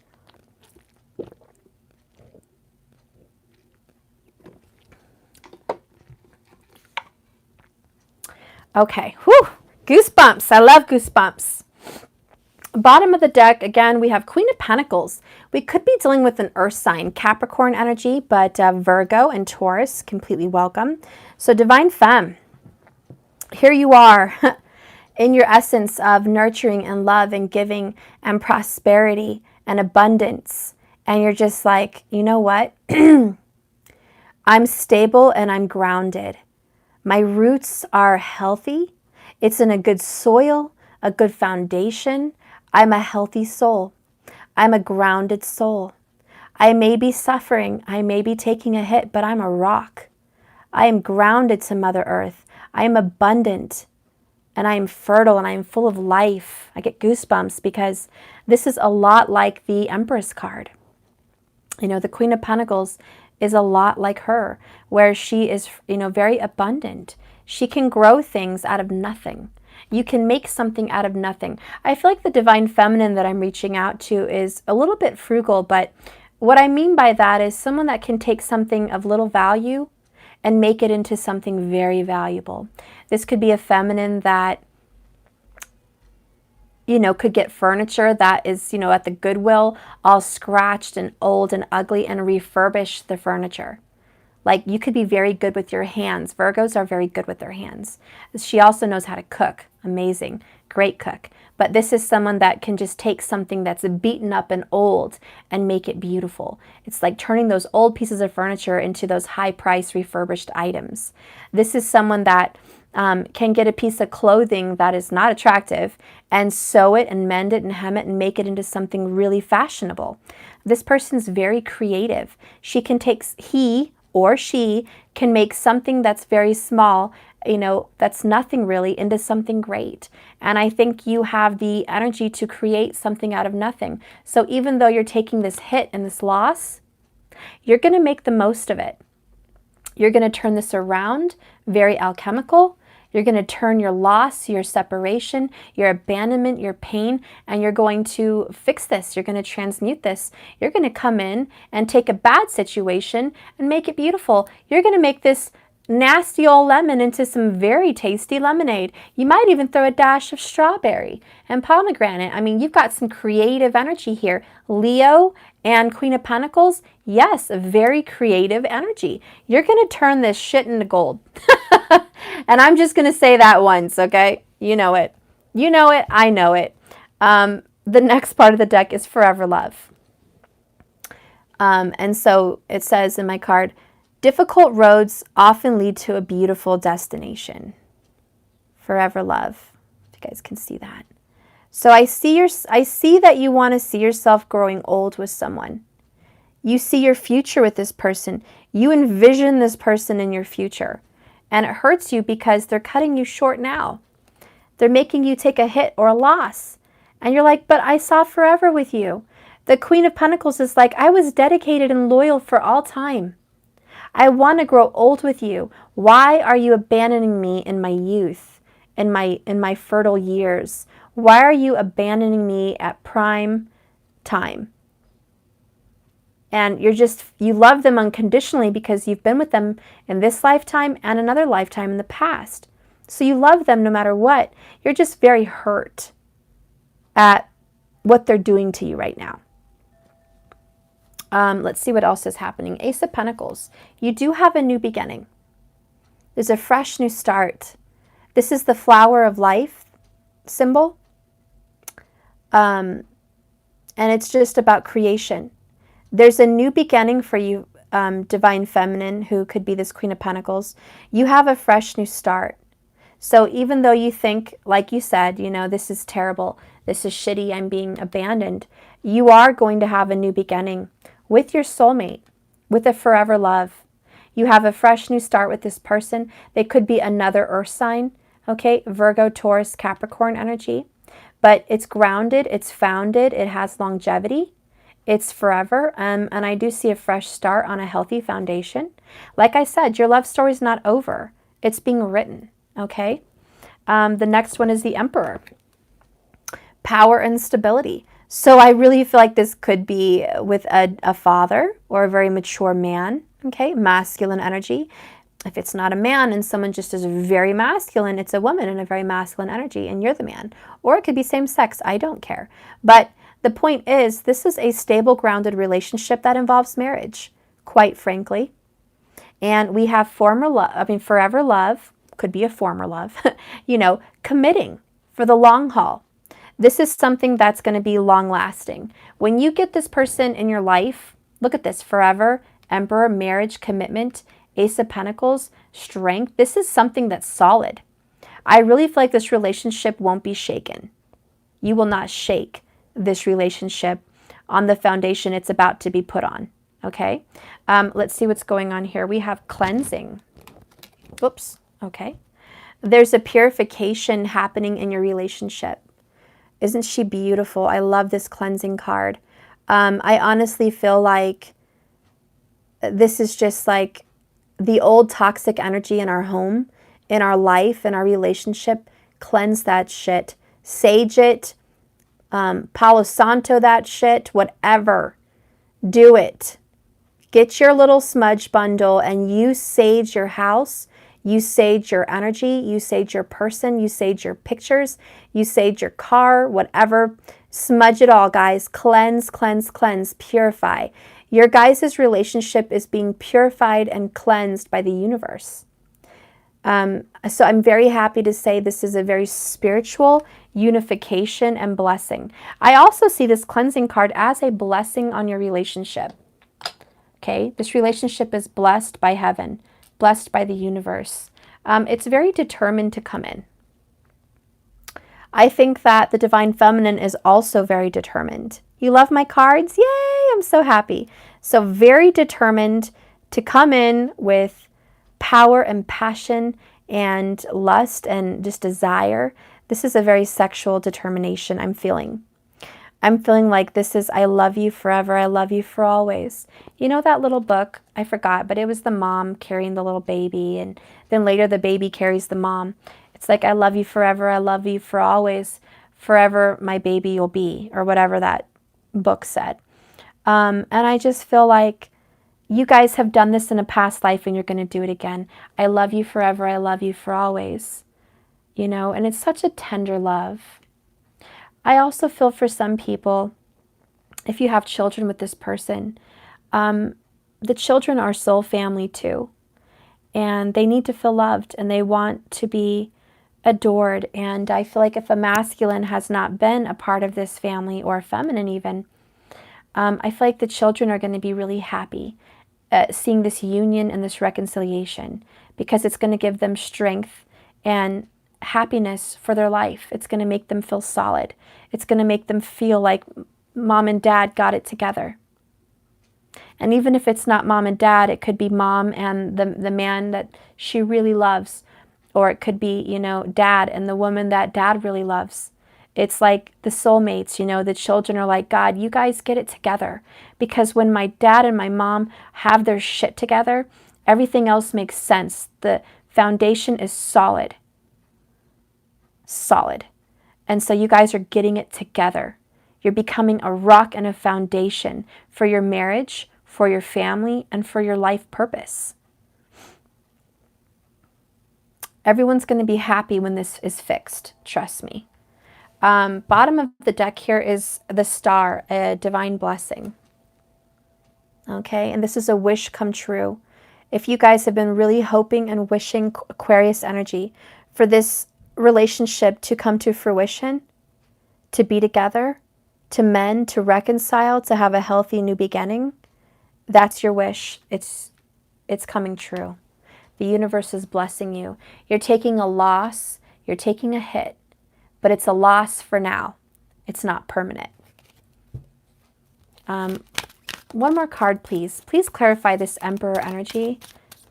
Okay. Whew. Goosebumps. I love goosebumps. Bottom of the deck, again, we have Queen of Pentacles. We could be dealing with an earth sign, Capricorn energy, but Virgo and Taurus, completely welcome. So Divine Femme, here you are in your essence of nurturing and love and giving and prosperity and abundance. And you're just like, you know what? I'm stable and I'm grounded. My roots are healthy. It's in a good soil, a good foundation. I'm a healthy soul. I'm a grounded soul. I may be suffering. I may be taking a hit, but I'm a rock. I am grounded to Mother Earth. I am abundant and I am fertile and I am full of life. I get goosebumps because this is a lot like the Empress card. You know, the Queen of Pentacles is a lot like her, where she is, you know, very abundant. She can grow things out of nothing. You can make something out of nothing. I feel like the Divine Feminine that I'm reaching out to is a little bit frugal, but what I mean by that is someone that can take something of little value and make it into something very valuable. This could be a feminine that, you know, could get furniture that is, you know, at the Goodwill, all scratched and old and ugly, and refurbish the furniture. Like, you could be very good with your hands. Virgos are very good with their hands. She also knows how to cook. Amazing. Great cook. But this is someone that can just take something that's beaten up and old and make it beautiful. It's like turning those old pieces of furniture into those high-priced refurbished items. This is someone that can get a piece of clothing that is not attractive and sew it and mend it and hem it and make it into something really fashionable. This person's very creative. She can take, he or she can make something that's very small, you know, that's nothing really, into something great. And I think you have the energy to create something out of nothing. So even though you're taking this hit and this loss, you're going to make the most of it. You're going to turn this around, very alchemical. You're going to turn your loss, your separation, your abandonment, your pain, and you're going to fix this. You're going to transmute this. You're going to come in and take a bad situation and make it beautiful. You're going to make this nasty old lemon into some very tasty lemonade. You might even throw a dash of strawberry and pomegranate. I mean, you've got some creative energy here. Leo and Queen of Pentacles, yes, a very creative energy. You're going to turn this shit into gold. And I'm just going to say that once, okay? You know it. You know it. I know it. The next part of the deck is Forever Love. And so it says in my card, difficult roads often lead to a beautiful destination. Forever Love. If you guys can see that. So I see that you want to see yourself growing old with someone. You see your future with this person. You envision this person in your future. And it hurts you because they're cutting you short now. They're making you take a hit or a loss. And you're like, but I saw forever with you. The Queen of Pentacles is like, I was dedicated and loyal for all time. I want to grow old with you. Why are you abandoning me in my youth, in my fertile years? Why are you abandoning me at prime time? And you love them unconditionally because you've been with them in this lifetime and another lifetime in the past. So you love them no matter what. You're just very hurt at what they're doing to you right now. Let's see what else is happening. Ace of Pentacles. You do have a new beginning. There's a fresh new start. This is the flower of life symbol. And it's just about creation. There's a new beginning for you, Divine Feminine, who could be this Queen of Pentacles. You have a fresh new start. So even though you think, like you said, you know, this is terrible, this is shitty, I'm being abandoned, you are going to have a new beginning with your soulmate, with a forever love. You have a fresh new start with this person. They could be another earth sign, okay? Virgo, Taurus, Capricorn energy. But it's grounded, it's founded, it has longevity. It's forever, and I do see a fresh start on a healthy foundation. Like I said, your love story is not over. It's being written, okay? The next one is the Emperor. Power and stability. So I really feel like this could be with a father or a very mature man, okay? Masculine energy. If it's not a man and someone just is very masculine, it's a woman in a very masculine energy and you're the man. Or it could be same sex, I don't care. But the point is, this is a stable, grounded relationship that involves marriage, quite frankly. And we have forever love, could be a former love, you know, committing for the long haul. This is something that's going to be long lasting. When you get this person in your life, look at this, forever, Emperor, marriage, commitment, Ace of Pentacles, strength. This is something that's solid. I really feel like this relationship won't be shaken. You will not shake this relationship on the foundation it's about to be put on, okay? Let's see what's going on here. We have cleansing. Oops, okay. There's a purification happening in your relationship. Isn't she beautiful? I love this cleansing card. I honestly feel like this is just like the old toxic energy in our home, in our life, in our relationship. Cleanse that shit. Sage it. Palo Santo that shit. Whatever. Do it. Get your little smudge bundle and you sage your house. You sage your energy. You sage your person. You sage your pictures. You sage your car. Whatever. Smudge it all, guys. Cleanse, cleanse, cleanse. Purify. Your guys' relationship is being purified and cleansed by the universe. So I'm very happy to say this is a very spiritual unification and blessing. I also see this cleansing card as a blessing on your relationship. Okay, this relationship is blessed by heaven, blessed by the universe. It's very determined to come in. I think that the Divine Feminine is also very determined. You love my cards? Yay, I'm so happy. So very determined to come in with power and passion and lust and just desire. This is a very sexual determination I'm feeling. I'm feeling like this is, I love you forever. I love you for always. You know that little book? I forgot, but it was the mom carrying the little baby. And then later the baby carries the mom. It's like, I love you forever. I love you for always. Forever my baby you'll be, or whatever that book said. And I just feel like you guys have done this in a past life and you're going to do it again. I love you forever. I love you for always. You know, and it's such a tender love. I also feel for some people, if you have children with this person, the children are soul family too. And they need to feel loved and they want to be adored. And I feel like if a masculine has not been a part of this family, or a feminine even, I feel like the children are going to be really happy seeing this union and this reconciliation, because it's going to give them strength and happiness for their life. It's going to make them feel solid. It's going to make them feel like mom and dad got it together. And even if it's not mom and dad, it could be mom and the man that she really loves. Or it could be, you know, dad and the woman that dad really loves. It's like the soulmates, you know, the children are like, God, you guys get it together. Because when my dad and my mom have their shit together, everything else makes sense. The foundation is solid. Solid. And so you guys are getting it together. You're becoming a rock and a foundation for your marriage, for your family, and for your life purpose. Everyone's going to be happy when this is fixed. Trust me. Bottom of the deck here is the star, a divine blessing. Okay, and this is a wish come true. If you guys have been really hoping and wishing, Aquarius energy, for this relationship to come to fruition, to be together, to mend, to reconcile, to have a healthy new beginning, that's your wish. It's coming true. The universe is blessing you. You're taking a loss, you're taking a hit, but it's a loss for now. It's not permanent. One more card, please. Please clarify this Emperor energy.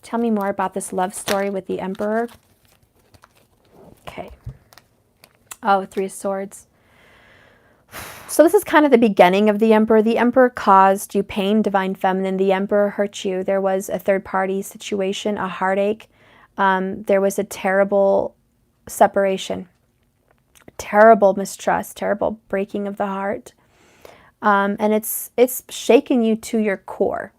Tell me more about this love story with the Emperor. Okay. Oh, Three of Swords. So this is kind of the beginning of the Emperor. The Emperor caused you pain, Divine Feminine. The Emperor hurt you. There was a third-party situation, a heartache. There was a terrible separation, terrible mistrust, terrible breaking of the heart. And it's shaken you to your core.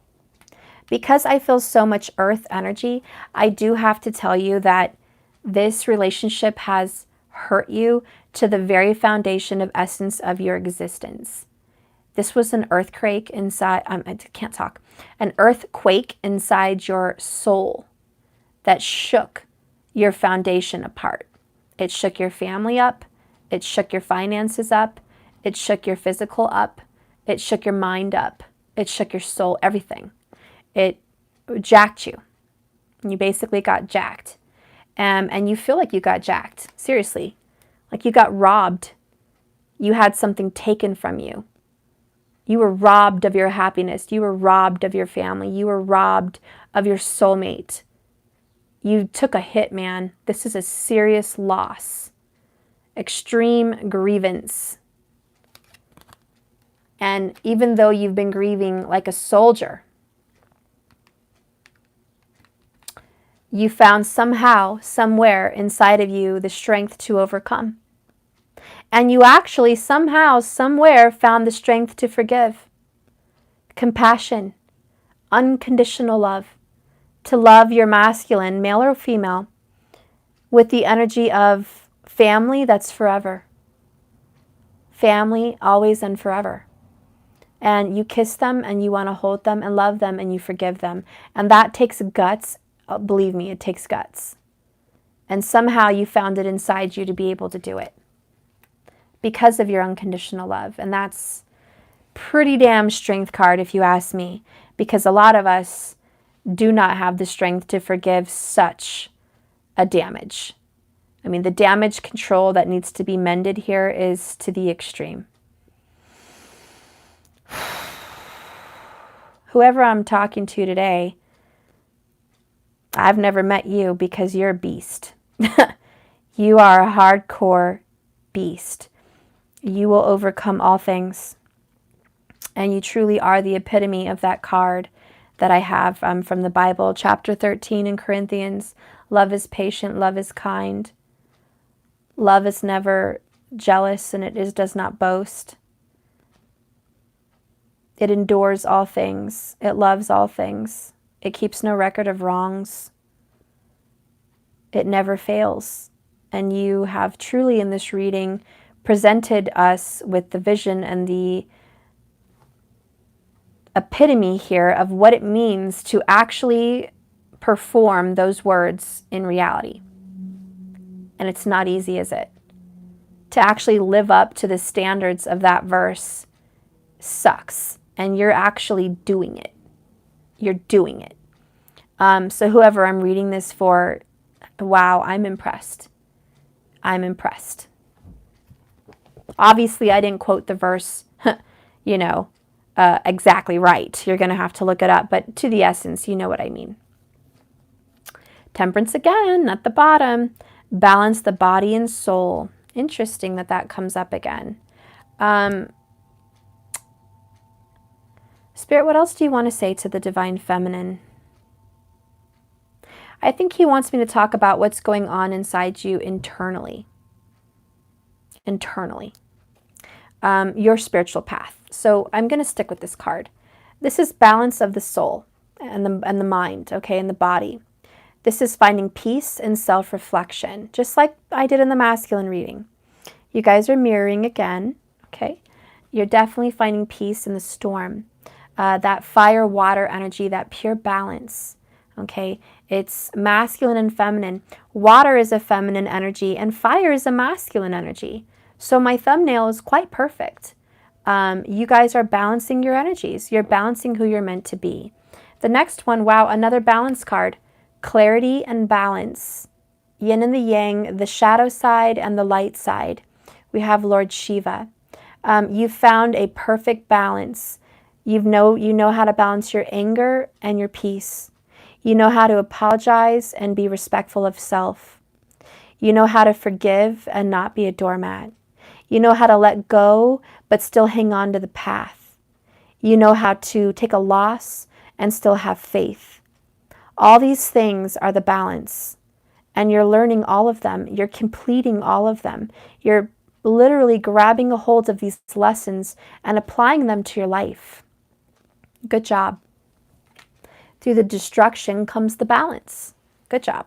Because I feel so much earth energy, I do have to tell you that this relationship has hurt you to the very foundation of essence of your existence. This was an earthquake inside, I can't talk, an earthquake inside your soul that shook your foundation apart. It shook your family up. It shook your finances up. It shook your physical up. It shook your mind up. It shook your soul, everything. It jacked you. You basically got jacked. And you feel like you got jacked. Seriously. Like you got robbed. You had something taken from you. You were robbed of your happiness. You were robbed of your family. You were robbed of your soulmate. You took a hit, man. This is a serious loss. Extreme grievance. And even though you've been grieving like a soldier, you found somehow, somewhere inside of you, the strength to overcome. And you actually somehow, somewhere found the strength to forgive. Compassion, unconditional love, to love your masculine, male or female, with the energy of family that's forever. Family, always and forever. And you kiss them and you want to hold them and love them and you forgive them. And that takes guts. Believe me, it takes guts. And somehow you found it inside you to be able to do it because of your unconditional love. And that's pretty damn strength card if you ask me, because a lot of us do not have the strength to forgive such a damage. I mean, the damage control that needs to be mended here is to the extreme. Whoever I'm talking to today, I've never met you because you're a beast. You are a hardcore beast. You will overcome all things. And you truly are the epitome of that card that I have from the Bible, chapter 13 in Corinthians. Love is patient, love is kind. Love is never jealous, and does not boast. It endures all things. It loves all things. It keeps no record of wrongs. It never fails. And you have truly in this reading presented us with the vision and the epitome here of what it means to actually perform those words in reality. And it's not easy, is it? To actually live up to the standards of that verse sucks. And you're actually doing it. You're doing it. So whoever I'm reading this for, wow, I'm impressed. I'm impressed. Obviously, I didn't quote the verse, exactly right. You're going to have to look it up. But to the essence, you know what I mean. Temperance again, at the bottom. Balance the body and soul. Interesting that comes up again. Spirit, what else do you want to say to the Divine Feminine? I think he wants me to talk about what's going on inside you internally. Internally. Your spiritual path. So I'm going to stick with this card. This is balance of the soul and the mind, okay, and the body. This is finding peace and self-reflection, just like I did in the masculine reading. You guys are mirroring again, okay? You're definitely finding peace in the storm. That fire-water energy, that pure balance, okay? It's masculine and feminine. Water is a feminine energy, and fire is a masculine energy. So my thumbnail is quite perfect. You guys are balancing your energies. You're balancing who you're meant to be. The next one, wow, another balance card. Clarity and balance. Yin and the yang, the shadow side and the light side. We have Lord Shiva. You've found a perfect balance. You know how to balance your anger and your peace. You know how to apologize and be respectful of self. You know how to forgive and not be a doormat. You know how to let go but still hang on to the path. You know how to take a loss and still have faith. All these things are the balance, and you're learning all of them. You're completing all of them. You're literally grabbing a hold of these lessons and applying them to your life. Good job. Through the destruction comes the balance. Good job.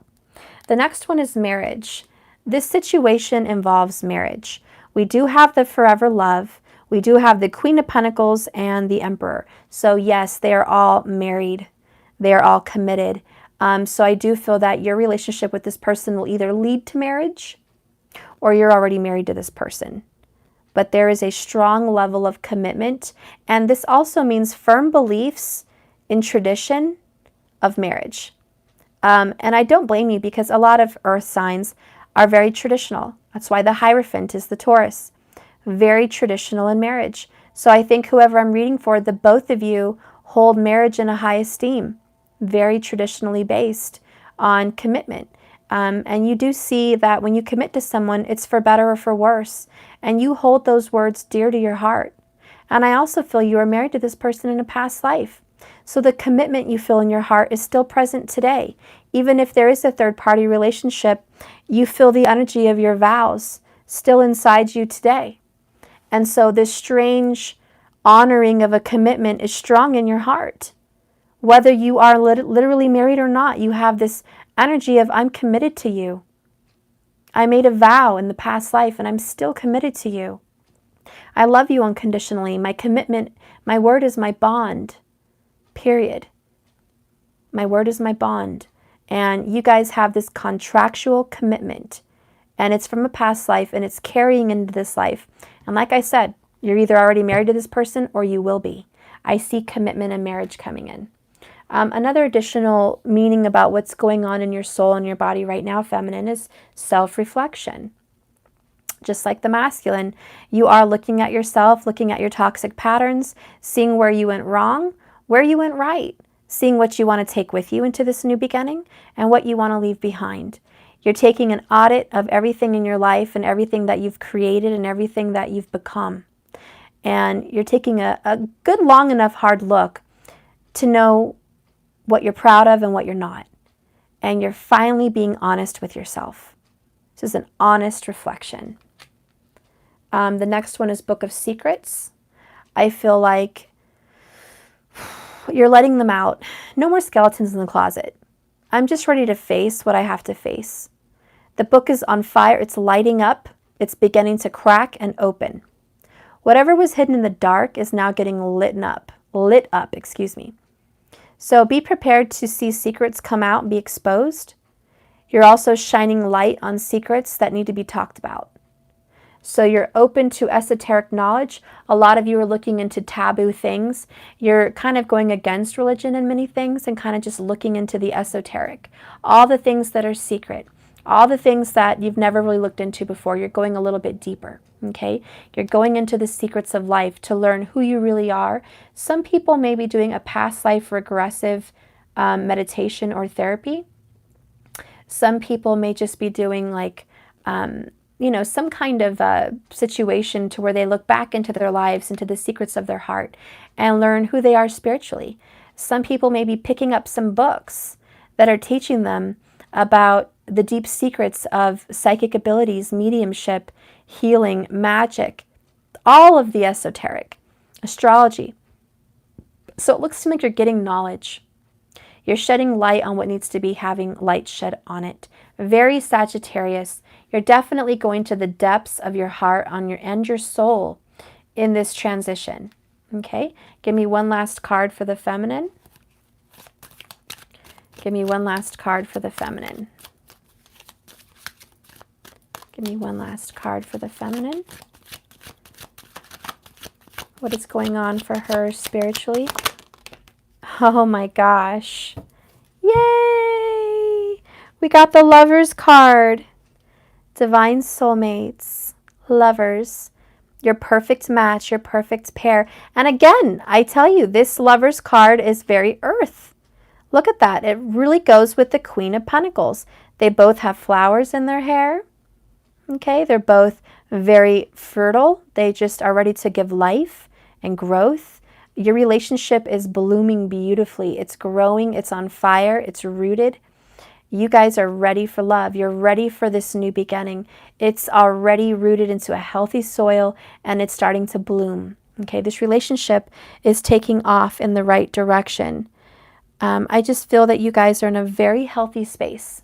The next one is marriage. This situation involves marriage. We do have the forever love. We do have the Queen of Pentacles and the Emperor. So yes, they are all married. They are all committed. So I do feel that your relationship with this person will either lead to marriage or you're already married to this person. But there is a strong level of commitment. And this also means firm beliefs in tradition of marriage. And I don't blame you, because a lot of earth signs are very traditional. That's why the Hierophant is the Taurus. Very traditional in marriage. So I think whoever I'm reading for, the both of you hold marriage in a high esteem. Very traditionally based on commitment. And you do see that when you commit to someone, it's for better or for worse. And you hold those words dear to your heart. And I also feel you are married to this person in a past life. So the commitment you feel in your heart is still present today. Even if there is a third-party relationship, you feel the energy of your vows still inside you today. And so this strange honoring of a commitment is strong in your heart. Whether you are literally married or not, you have this energy of, I'm committed to you. I made a vow in the past life and I'm still committed to you. I love you unconditionally. My commitment, my word is my bond, period. My word is my bond. And you guys have this contractual commitment, and it's from a past life and it's carrying into this life. And like I said, you're either already married to this person or you will be. I see commitment and marriage coming in. Another additional meaning about what's going on in your soul and your body right now, feminine, is self-reflection. Just like the masculine, you are looking at yourself, looking at your toxic patterns, seeing where you went wrong, where you went right, seeing what you want to take with you into this new beginning and what you want to leave behind. You're taking an audit of everything in your life and everything that you've created and everything that you've become. And you're taking a good, long enough, hard look to know what you're proud of and what you're not. And you're finally being honest with yourself. This is an honest reflection. The next one is Book of Secrets. I feel like you're letting them out. No more skeletons in the closet. I'm just ready to face what I have to face. The book is on fire. It's lighting up. It's beginning to crack and open. Whatever was hidden in the dark is now getting lit up, excuse me. So be prepared to see secrets come out and be exposed. You're also shining light on secrets that need to be talked about. So you're open to esoteric knowledge. A lot of you are looking into taboo things. You're kind of going against religion in many things and kind of just looking into the esoteric. All the things that are secret. All the things that you've never really looked into before. You're going a little bit deeper, okay? You're going into the secrets of life to learn who you really are. Some people may be doing a past life regressive meditation or therapy. Some people may just be doing like, some kind of situation to where they look back into their lives, into the secrets of their heart, and learn who they are spiritually. Some people may be picking up some books that are teaching them about the deep secrets of psychic abilities, mediumship, healing, magic, all of the esoteric, astrology. So it looks to me like you're getting knowledge. You're shedding light on what needs to be having light shed on it. Very Sagittarius. You're definitely going to the depths of your heart and your soul in this transition. Okay? Give me one last card for the feminine. Give me one last card for the feminine. Give me one last card for the feminine. What is going on for her spiritually? Oh my gosh. Yay! We got the Lovers card. Divine soulmates, lovers, your perfect match, your perfect pair. And again, I tell you, this Lovers card is very earth. Look at that. It really goes with the Queen of Pentacles. They both have flowers in their hair. Okay, they're both very fertile. They just are ready to give life and growth. Your relationship is blooming beautifully. It's growing. It's on fire. It's rooted. You guys are ready for love. You're ready for this new beginning. It's already rooted into a healthy soil and it's starting to bloom. Okay, this relationship is taking off in the right direction. I just feel that you guys are in a very healthy space.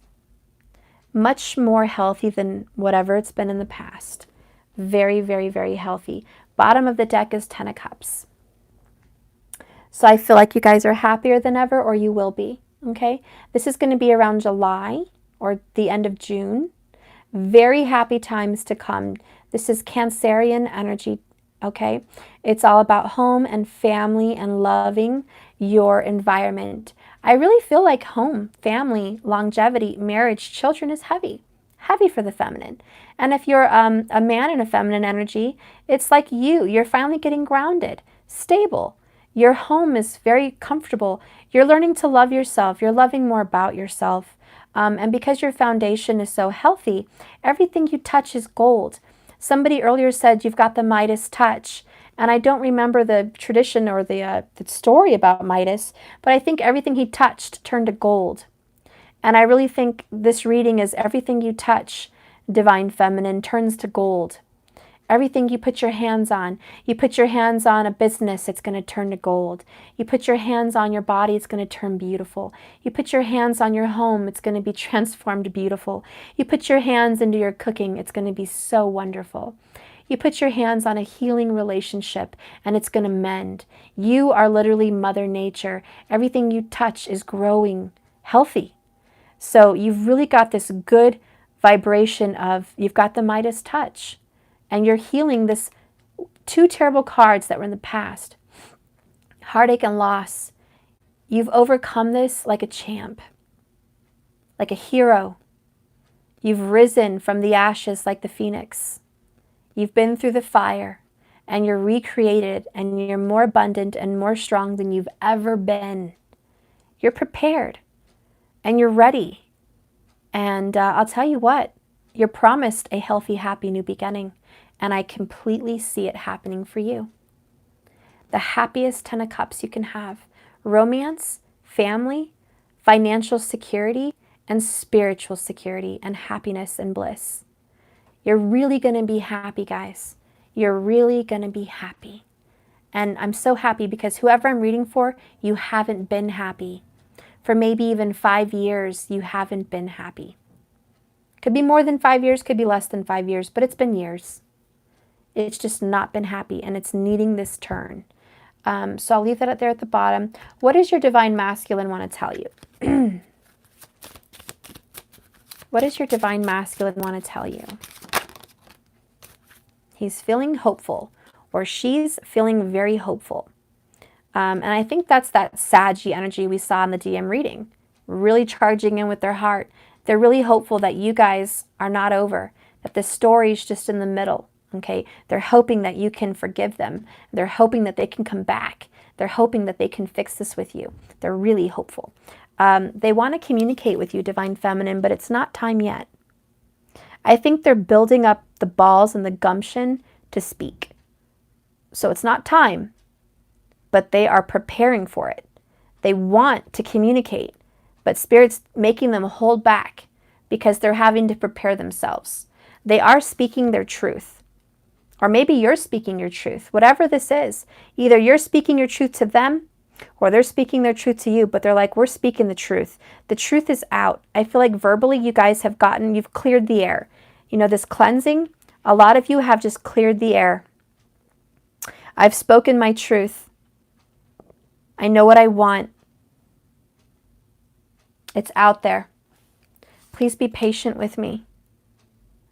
Much more healthy than whatever it's been in the past. Very, very, very healthy. Bottom of the deck is 10 of Cups. So I feel like you guys are happier than ever, or you will be. Okay, this is going to be around July or the end of June. Very happy times to come. This is Cancerian energy, okay? It's all about home and family and loving your environment. I really feel like home, family, longevity, marriage, children is heavy. Heavy for the feminine. And if you're a man in a feminine energy, it's like you're finally getting grounded, stable. Your home is very comfortable. You're learning to love yourself. You're loving more about yourself. And because your foundation is so healthy, everything you touch is gold. Somebody earlier said you've got the Midas touch. And I don't remember the tradition or the story about Midas, but I think everything he touched turned to gold. And I really think this reading is everything you touch, Divine Feminine, turns to gold. Everything you put your hands on a business, it's going to turn to gold. You put your hands on your body, it's going to turn beautiful. You put your hands on your home, it's going to be transformed beautiful. You put your hands into your cooking, it's going to be so wonderful. You put your hands on a healing relationship and it's going to mend. You are literally Mother Nature. Everything you touch is growing healthy. So you've really got this good vibration of, you've got the Midas touch. And you're healing this two terrible cards that were in the past. Heartache and loss. You've overcome this like a champ, like a hero. You've risen from the ashes like the phoenix. You've been through the fire and you're recreated and you're more abundant and more strong than you've ever been. You're prepared and you're ready. And I'll tell you what, you're promised a healthy, happy new beginning. And I completely see it happening for you. The happiest 10 of Cups you can have. Romance, family, financial security, and spiritual security, and happiness and bliss. You're really going to be happy, guys. You're really going to be happy. And I'm so happy because whoever I'm reading for, you haven't been happy. For maybe even 5 years, you haven't been happy. Could be more than 5 years, could be less than 5 years, but it's been years. It's just not been happy, and it's needing this turn. So I'll leave that up there at the bottom. What does your divine masculine want to tell you? What does your divine masculine want to tell you? He's feeling hopeful, or she's feeling very hopeful. And I think that's that Saggy energy we saw in the DM reading. Really charging in with their heart. They're really hopeful that you guys are not over, that the story's just in the middle. Okay, they're hoping that you can forgive them. They're hoping that they can come back. They're hoping that they can fix this with you. They're really hopeful. They want to communicate with you, Divine Feminine, but it's not time yet. I think they're building up the balls and the gumption to speak. So it's not time, but they are preparing for it. They want to communicate, but Spirit's making them hold back because they're having to prepare themselves. They are speaking their truth. Or maybe you're speaking your truth. Whatever this is, either you're speaking your truth to them or they're speaking their truth to you, but they're like, we're speaking the truth. The truth is out. I feel like verbally you guys have you've cleared the air. You know, this cleansing, a lot of you have just cleared the air. I've spoken my truth. I know what I want. It's out there. Please be patient with me.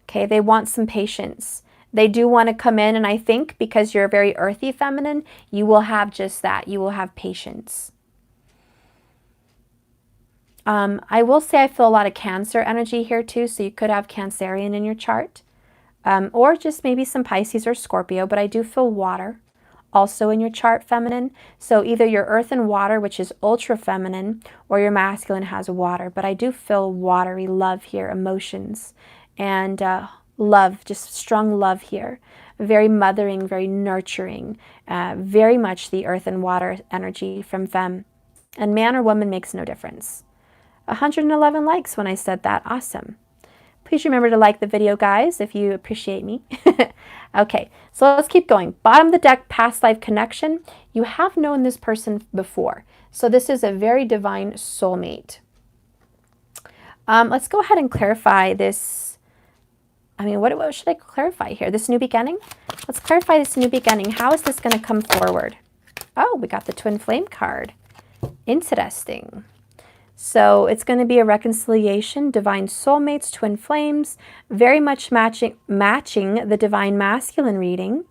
Okay, they want some patience. They do want to come in, and I think because you're a very earthy feminine, you will have just that. You will have patience. I will say I feel a lot of Cancer energy here too, so you could have Cancerian in your chart. Or just maybe some Pisces or Scorpio, but I do feel water also in your chart, feminine. So either your earth and water, which is ultra feminine, or your masculine has water. But I do feel watery love here, emotions, and love, just strong love here. Very mothering, very nurturing, very much the earth and water energy from femme. And man or woman makes no difference. 111 likes when I said that. Awesome. Please remember to like the video, guys, if you appreciate me. Okay, so let's keep going. Bottom of the deck, past life connection. You have known this person before. So this is a very divine soulmate. Let's go ahead and clarify this. I mean, what should I clarify here? This new beginning? Let's clarify this new beginning. How is this going to come forward? Oh, we got the Twin Flame card. Interesting. So it's going to be a reconciliation, divine soulmates, twin flames, very much matching the divine masculine reading.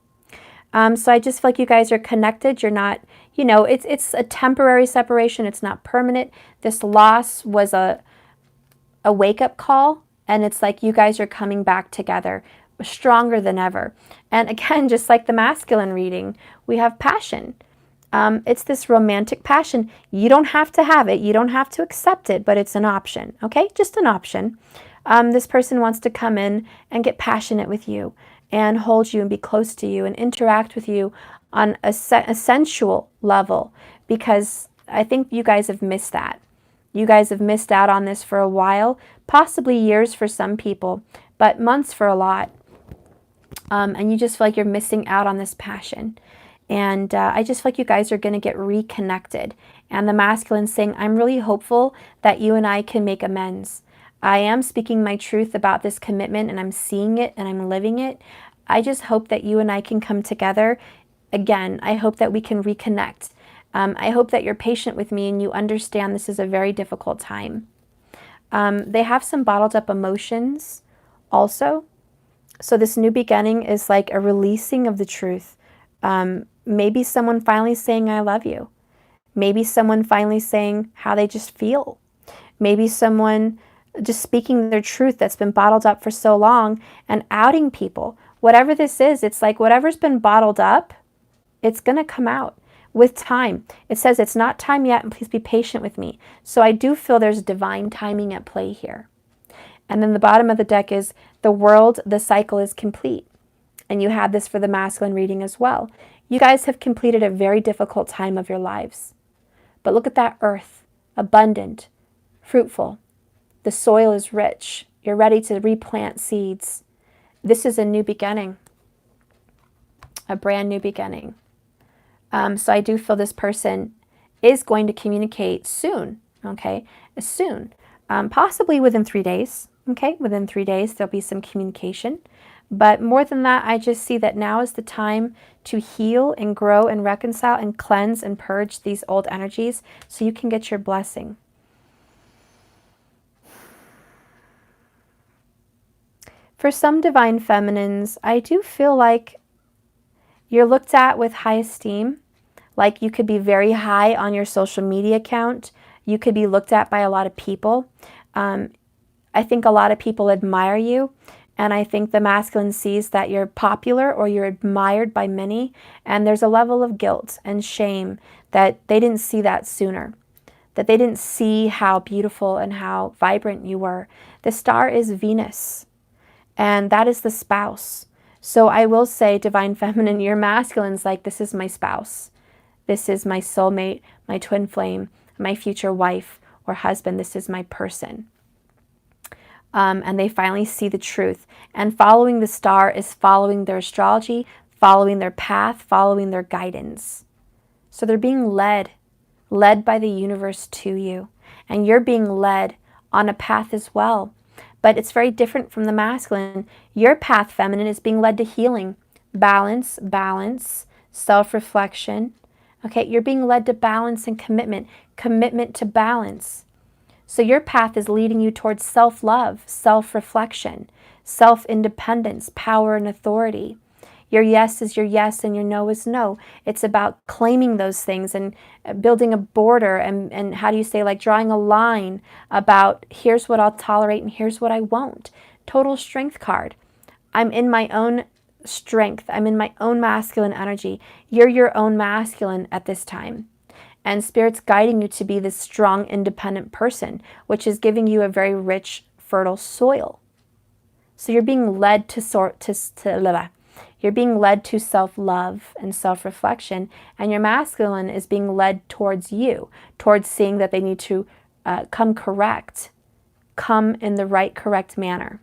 So I just feel like you guys are connected. You're not, you know, it's a temporary separation. It's not permanent. This loss was a wake-up call, and it's like you guys are coming back together stronger than ever. And again, just like the masculine reading, we have passion. It's this romantic passion. You don't have to have it. You don't have to accept it, but it's an option, okay? Just an option. This person wants to come in and get passionate with you and hold you and be close to you and interact with you on a sensual level, because I think you guys have missed that. You guys have missed out on this for a while, possibly years for some people, but months for a lot. And you just feel like you're missing out on this passion. And I just feel like you guys are going to get reconnected. And the masculine saying, I'm really hopeful that you and I can make amends. I am speaking my truth about this commitment, and I'm seeing it and I'm living it. I just hope that you and I can come together. Again, I hope that we can reconnect. I hope that you're patient with me and you understand this is a very difficult time. They have some bottled up emotions also. So this new beginning is like a releasing of the truth. Maybe someone finally saying, I love you. Maybe someone finally saying how they just feel. Maybe someone just speaking their truth that's been bottled up for so long and outing people. Whatever this is, it's like whatever's been bottled up, it's going to come out with time. It says it's not time yet, and please be patient with me. So I do feel there's divine timing at play here. And then the bottom of the deck is the world, the cycle is complete. And you had this for the masculine reading as well. You guys have completed a very difficult time of your lives. But look at that earth, abundant, fruitful. The soil is rich. You're ready to replant seeds. This is a new beginning, a brand new beginning. So I do feel this person is going to communicate soon, okay? Soon, possibly within 3 days, okay? Within 3 days, there'll be some communication. But more than that, I just see that now is the time to heal and grow and reconcile and cleanse and purge these old energies so you can get your blessing. For some divine feminines, I do feel like you're looked at with high esteem. Like you could be very high on your social media account. You could be looked at by a lot of people. I think a lot of people admire you. And I think the masculine sees that you're popular or you're admired by many. And there's a level of guilt and shame that they didn't see that sooner. That they didn't see how beautiful and how vibrant you were. The star is Venus. And that is the spouse. So I will say, divine feminine, your masculine's like, this is my spouse. This is my soulmate, my twin flame, my future wife or husband. This is my person. And they finally see the truth. And following the star is following their astrology, following their path, following their guidance. So they're being led by the universe to you. And you're being led on a path as well. But it's very different from the masculine. Your path, feminine, is being led to healing, balance, self-reflection. Okay, you're being led to balance and commitment to balance. So your path is leading you towards self-love, self-reflection, self-independence, power and authority. Your yes is your yes and your no is no. It's about claiming those things and building a border and how do you say, like drawing a line about here's what I'll tolerate and here's what I won't. Total strength card. I'm in my own strength. I'm in my own masculine energy. You're your own masculine at this time. And Spirit's guiding you to be this strong, independent person, which is giving you a very rich, fertile soil. So you're being led you're being led to self-love and self-reflection, and your masculine is being led towards you, towards seeing that they need to come in the right, correct manner.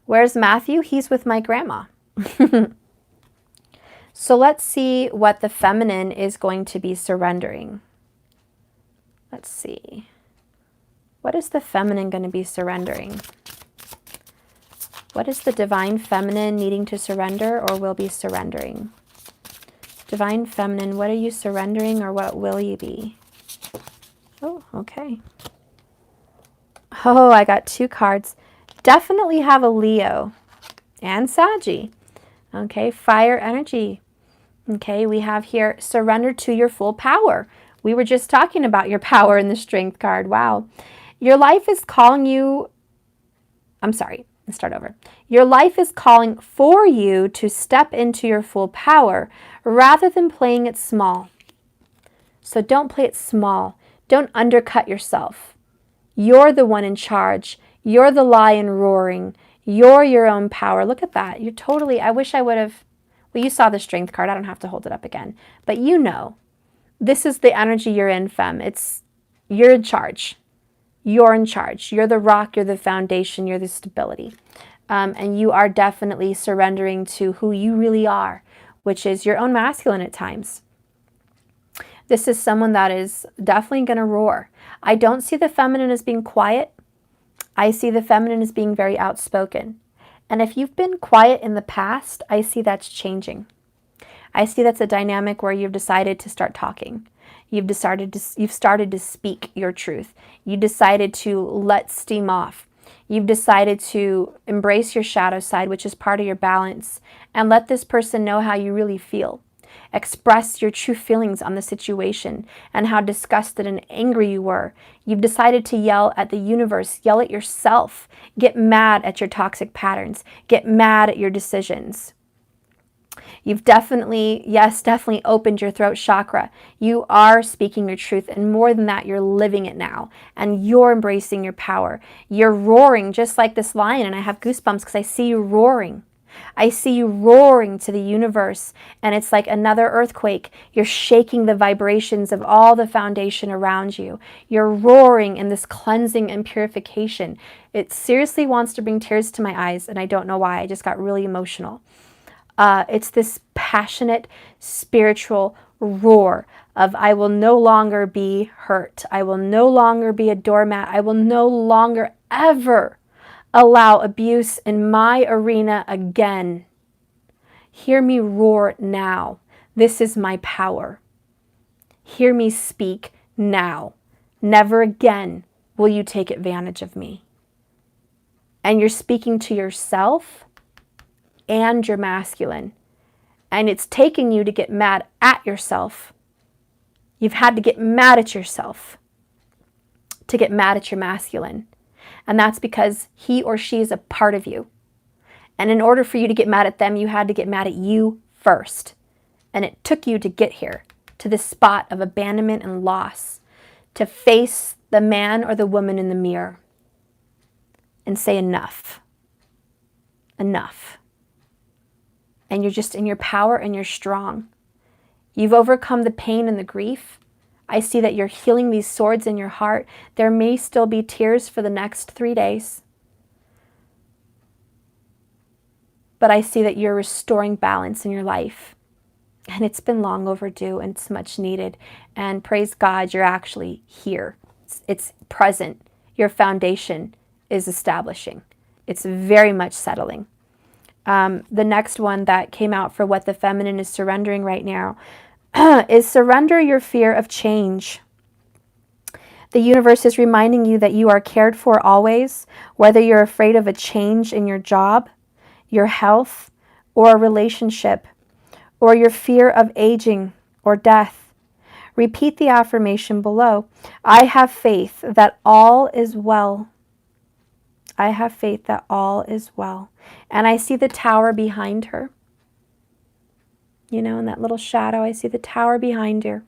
Where's Matthew? He's with my grandma. So let's see what the feminine is going to be surrendering. Let's see. What is the feminine going to be surrendering? What is the divine feminine needing to surrender or will be surrendering? Divine feminine, what are you surrendering or what will you be? Oh, okay. Oh, I got 2 cards. Definitely have a Leo and Saggy. Okay, fire energy. Okay, we have here surrender to your full power. We were just talking about your power in the strength card. Wow. Your life is calling you, let's start over. Your life is calling for you to step into your full power rather than playing it small. So don't play it small. Don't undercut yourself. You're the one in charge. You're the lion roaring. You're your own power. Look at that. You're totally, I wish I would have, well, you saw the strength card. I don't have to hold it up again. But you know, this is the energy you're in, femme. You're in charge. You're in charge. You're the rock. You're the foundation. You're the stability. And you are definitely surrendering to who you really are, which is your own masculine at times. This is someone that is definitely going to roar. I don't see the feminine as being quiet. I see the feminine as being very outspoken. And if you've been quiet in the past, I see that's changing. I see that's a dynamic where you've decided to start talking. You've started to speak your truth. You decided to let steam off. You've decided to embrace your shadow side, which is part of your balance, and let this person know how you really feel. Express your true feelings on the situation and how disgusted and angry you were. You've decided to yell at the universe, yell at yourself, get mad at your toxic patterns, get mad at your decisions. You've definitely, yes, definitely opened your throat chakra. You are speaking your truth, and more than that, you're living it now, and you're embracing your power. You're roaring just like this lion, and I have goosebumps because I see you roaring. I see you roaring to the universe, and it's like another earthquake. You're shaking the vibrations of all the foundation around you. You're roaring in this cleansing and purification. It seriously wants to bring tears to my eyes, and I don't know why. I just got really emotional. It's this passionate, spiritual roar of I will no longer be hurt. I will no longer be a doormat. I will no longer ever allow abuse in my arena again. Hear me roar now. This is my power. Hear me speak now. Never again will you take advantage of me. And you're speaking to yourself and your masculine. And it's taking you to get mad at yourself. You've had to get mad at yourself to get mad at your masculine. And that's because he or she is a part of you. And in order for you to get mad at them, you had to get mad at you first. And it took you to get here, to this spot of abandonment and loss, to face the man or the woman in the mirror and say enough. Enough. And you're just in your power and you're strong. You've overcome the pain and the grief. I see that you're healing these swords in your heart. There may still be tears for the next 3 days. But I see that you're restoring balance in your life. And it's been long overdue and it's much needed. And praise God, you're actually here. It's present. Your foundation is establishing. It's very much settling. The next one that came out for what the feminine is surrendering right now is surrender your fear of change. The universe is reminding you that you are cared for always, whether you're afraid of a change in your job, your health, or a relationship, or your fear of aging or death. Repeat the affirmation below. I have faith that all is well. I have faith that all is well. And I see the tower behind her. You know, in that little shadow, I see the tower behind her.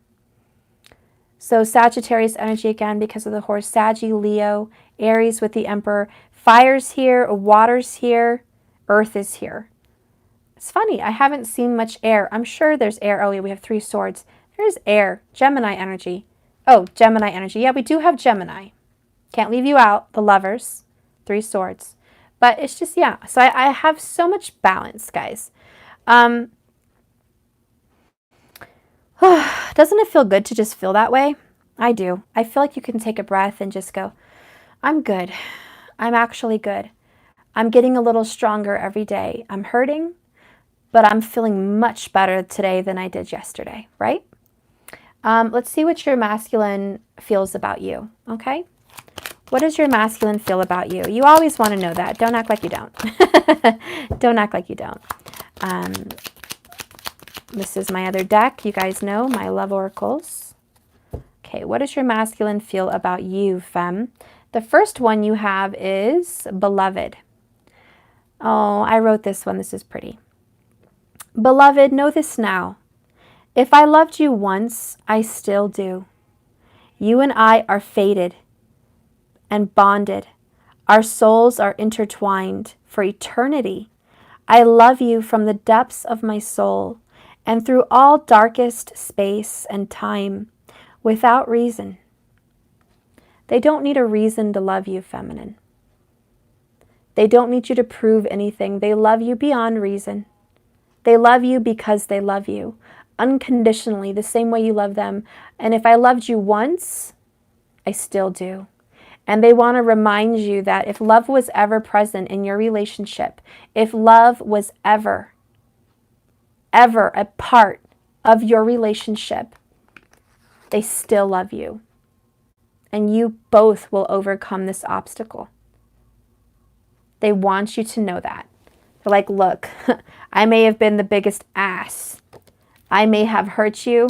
So Sagittarius energy again because of the horse. Saggy, Leo, Aries with the Emperor. Fire's here, water's here, earth is here. It's funny, I haven't seen much air. I'm sure there's air. Oh yeah, we have 3 swords. There's air. Gemini energy. Oh, Gemini energy. Yeah, we do have Gemini. Can't leave you out. The Lovers. 3 swords. But it's just, yeah. So I have so much balance, guys. Doesn't it feel good to just feel that way? I do. I feel like you can take a breath and just go, I'm good. I'm actually good. I'm getting a little stronger every day. I'm hurting, but I'm feeling much better today than I did yesterday, right? Let's see what your masculine feels about you, okay? What does your masculine feel about you? You always want to know that. Don't act like you don't. Don't act like you don't. This is my other deck. You guys know my love oracles. Okay, what does your masculine feel about you, femme? The first one you have is beloved. Oh, I wrote this one. This is pretty. Beloved, know this now. If I loved you once, I still do. You and I are fated and bonded. Our souls are intertwined for eternity. I love you from the depths of my soul and through all darkest space and time without reason. They don't need a reason to love you, feminine. They don't need you to prove anything. They love you beyond reason. They love you because they love you unconditionally, the same way you love them. And if I loved you once, I still do. And they want to remind you that if love was ever present in your relationship, if love was ever a part of your relationship, they still love you. And you both will overcome this obstacle. They want you to know that. They're like, look, I may have been the biggest ass. I may have hurt you,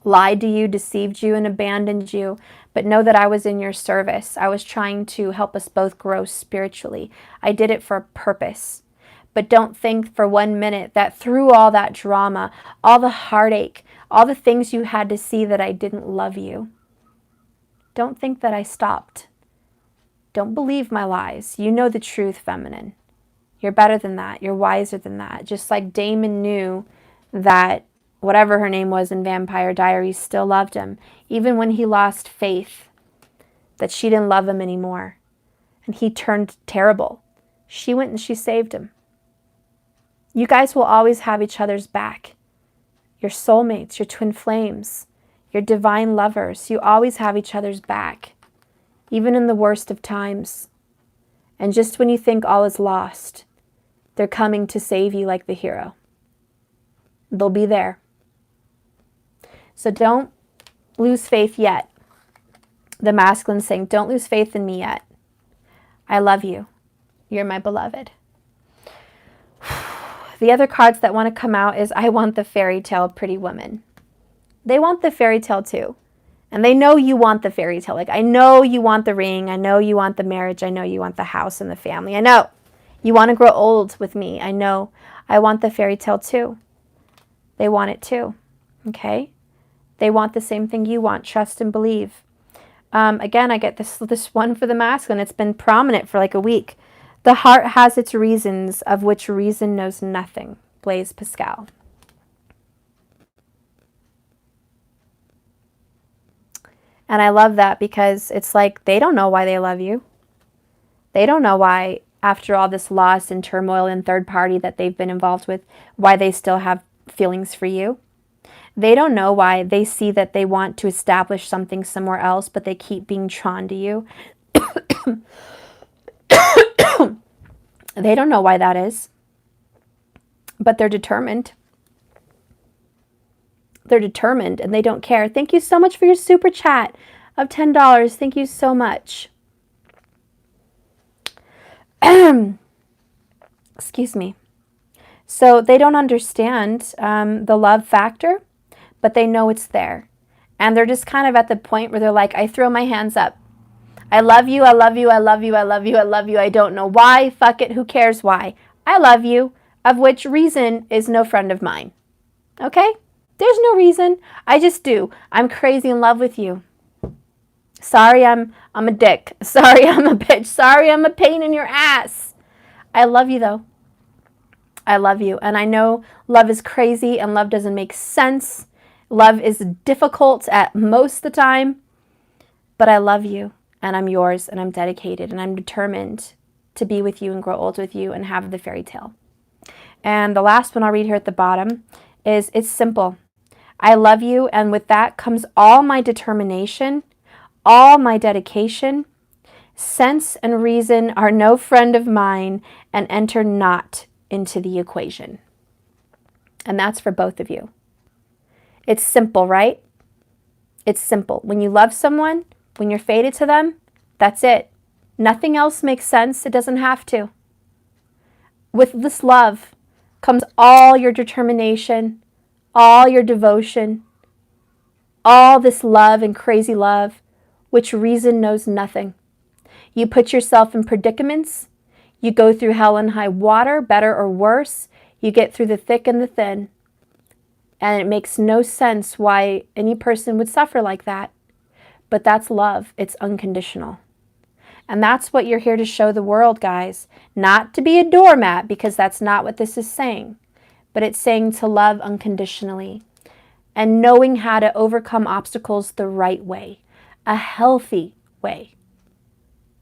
lied to you, deceived you, and abandoned you. But know that I was in your service. I was trying to help us both grow spiritually. I did it for a purpose. But don't think for 1 minute that through all that drama, all the heartache, all the things you had to see, that I didn't love you. Don't think that I stopped. Don't believe my lies. You know the truth, feminine. You're better than that. You're wiser than that. Just like Damon knew that whatever her name was in Vampire Diaries still loved him, even when he lost faith that she didn't love him anymore. And he turned terrible. She went and she saved him. You guys will always have each other's back. Your soulmates, your twin flames, your divine lovers. You always have each other's back, even in the worst of times. And just when you think all is lost, they're coming to save you like the hero. They'll be there. So don't lose faith yet. The masculine saying, don't lose faith in me yet. I love you. You're my beloved. The other cards that want to come out is I want the fairy tale pretty woman. They want the fairy tale too. And they know you want the fairy tale. Like, I know you want the ring. I know you want the marriage. I know you want the house and the family. I know you want to grow old with me. I know. I want the fairy tale too. They want it too. Okay? They want the same thing you want. Trust and believe. Again, I get this one for the masculine. It's been prominent for like a week. The heart has its reasons, of which reason knows nothing. Blaise Pascal. And I love that, because it's like they don't know why they love you. They don't know why, after all this loss and turmoil and third party that they've been involved with, why they still have feelings for you. They don't know why they see that they want to establish something somewhere else, but they keep being drawn to you. They don't know why that is, but they're determined. They're determined and they don't care. Thank you so much for your super chat of $10. Thank you so much. Excuse me. So they don't understand the love factor, but they know it's there. And they're just kind of at the point where they're like, I throw my hands up. I love you, I love you, I love you, I love you, I love you. I don't know why. Fuck it, who cares why? I love you, of which reason is no friend of mine. Okay? There's no reason. I just do. I'm crazy in love with you. Sorry, I'm a dick. Sorry, I'm a bitch. Sorry, I'm a pain in your ass. I love you, though. I love you. And I know love is crazy and love doesn't make sense. Love is difficult at most of the time. But I love you. And I'm yours. And I'm dedicated. And I'm determined to be with you and grow old with you and have the fairy tale. And the last one I'll read here at the bottom is, it's simple. I love you, and with that comes all my determination, all my dedication. Sense and reason are no friend of mine, and enter not into the equation. And that's for both of you. It's simple, right? It's simple. When you love someone, when you're fated to them, that's it. Nothing else makes sense. It doesn't have to. With this love comes all your determination, all your devotion, all this love and crazy love, which reason knows nothing. You put yourself in predicaments. You go through hell and high water, better or worse. You get through the thick and the thin. And it makes no sense why any person would suffer like that. But that's love. It's unconditional. And that's what you're here to show the world, guys. Not to be a doormat, because that's not what this is saying. But it's saying to love unconditionally and knowing how to overcome obstacles the right way, a healthy way.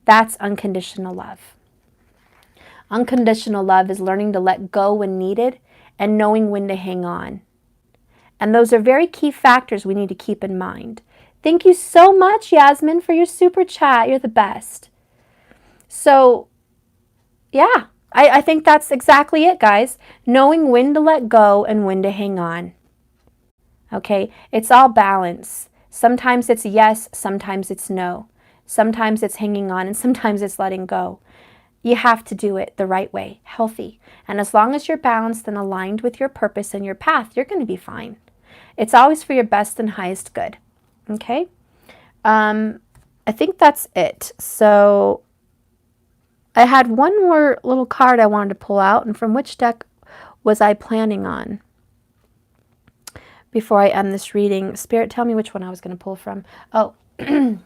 That's unconditional love. Unconditional love is learning to let go when needed and knowing when to hang on. And those are very key factors we need to keep in mind. Thank you so much, Yasmin, for your super chat. You're the best. So, yeah. I think that's exactly it, guys. Knowing when to let go and when to hang on. Okay? It's all balance. Sometimes it's yes, sometimes it's no. Sometimes it's hanging on and sometimes it's letting go. You have to do it the right way, healthy. And as long as you're balanced and aligned with your purpose and your path, you're going to be fine. It's always for your best and highest good. Okay? I think that's it. So I had one more little card I wanted to pull out, and from which deck was I planning on? Before I end this reading, Spirit, tell me which one I was going to pull from. Oh, the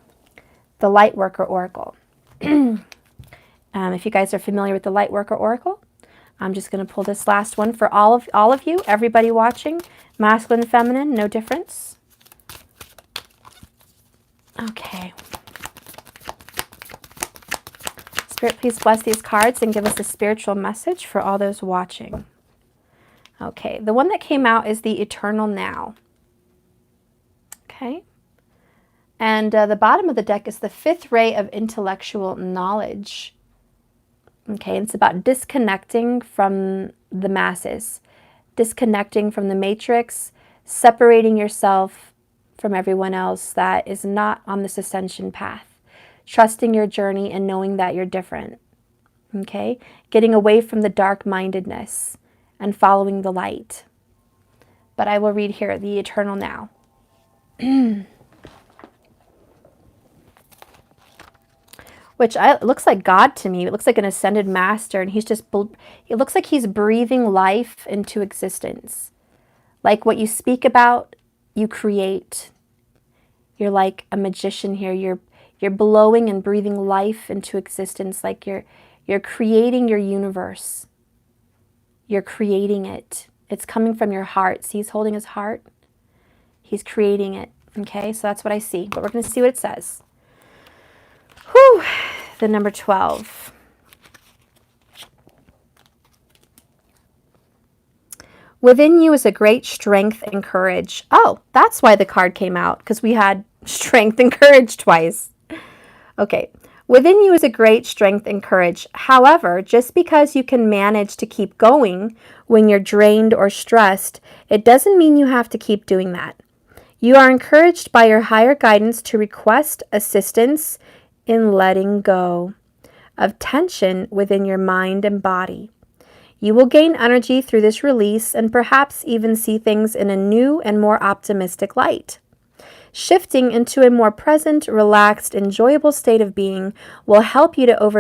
Lightworker Oracle. If you guys are familiar with the Lightworker Oracle, I'm just going to pull this last one for all of you, everybody watching, masculine and feminine, no difference. Okay. Spirit, please bless these cards and give us a spiritual message for all those watching. Okay, the one that came out is the Eternal Now. Okay. And the bottom of the deck is the fifth ray of intellectual knowledge. Okay, and it's about disconnecting from the masses, disconnecting from the matrix, separating yourself from everyone else that is not on this ascension path, trusting your journey and knowing that you're different. Okay, getting away from the dark-mindedness and following the light. But I will read here, the Eternal Now. Which looks like God to me. It looks like an ascended master, and he's just, it looks like he's breathing life into existence. Like what you speak about, you create. You're like a magician here. You're blowing and breathing life into existence, like you're creating your universe. You're creating it. It's coming from your heart. See, he's holding his heart. He's creating it. Okay, so that's what I see. But we're going to see what it says. Whew, the number 12. Within you is a great strength and courage. Oh, that's why the card came out, because we had strength and courage twice. Okay, within you is a great strength and courage. However, just because you can manage to keep going when you're drained or stressed, it doesn't mean you have to keep doing that. You are encouraged by your higher guidance to request assistance in letting go of tension within your mind and body. You will gain energy through this release and perhaps even see things in a new and more optimistic light. Shifting into a more present, relaxed, enjoyable state of being will help you to overcome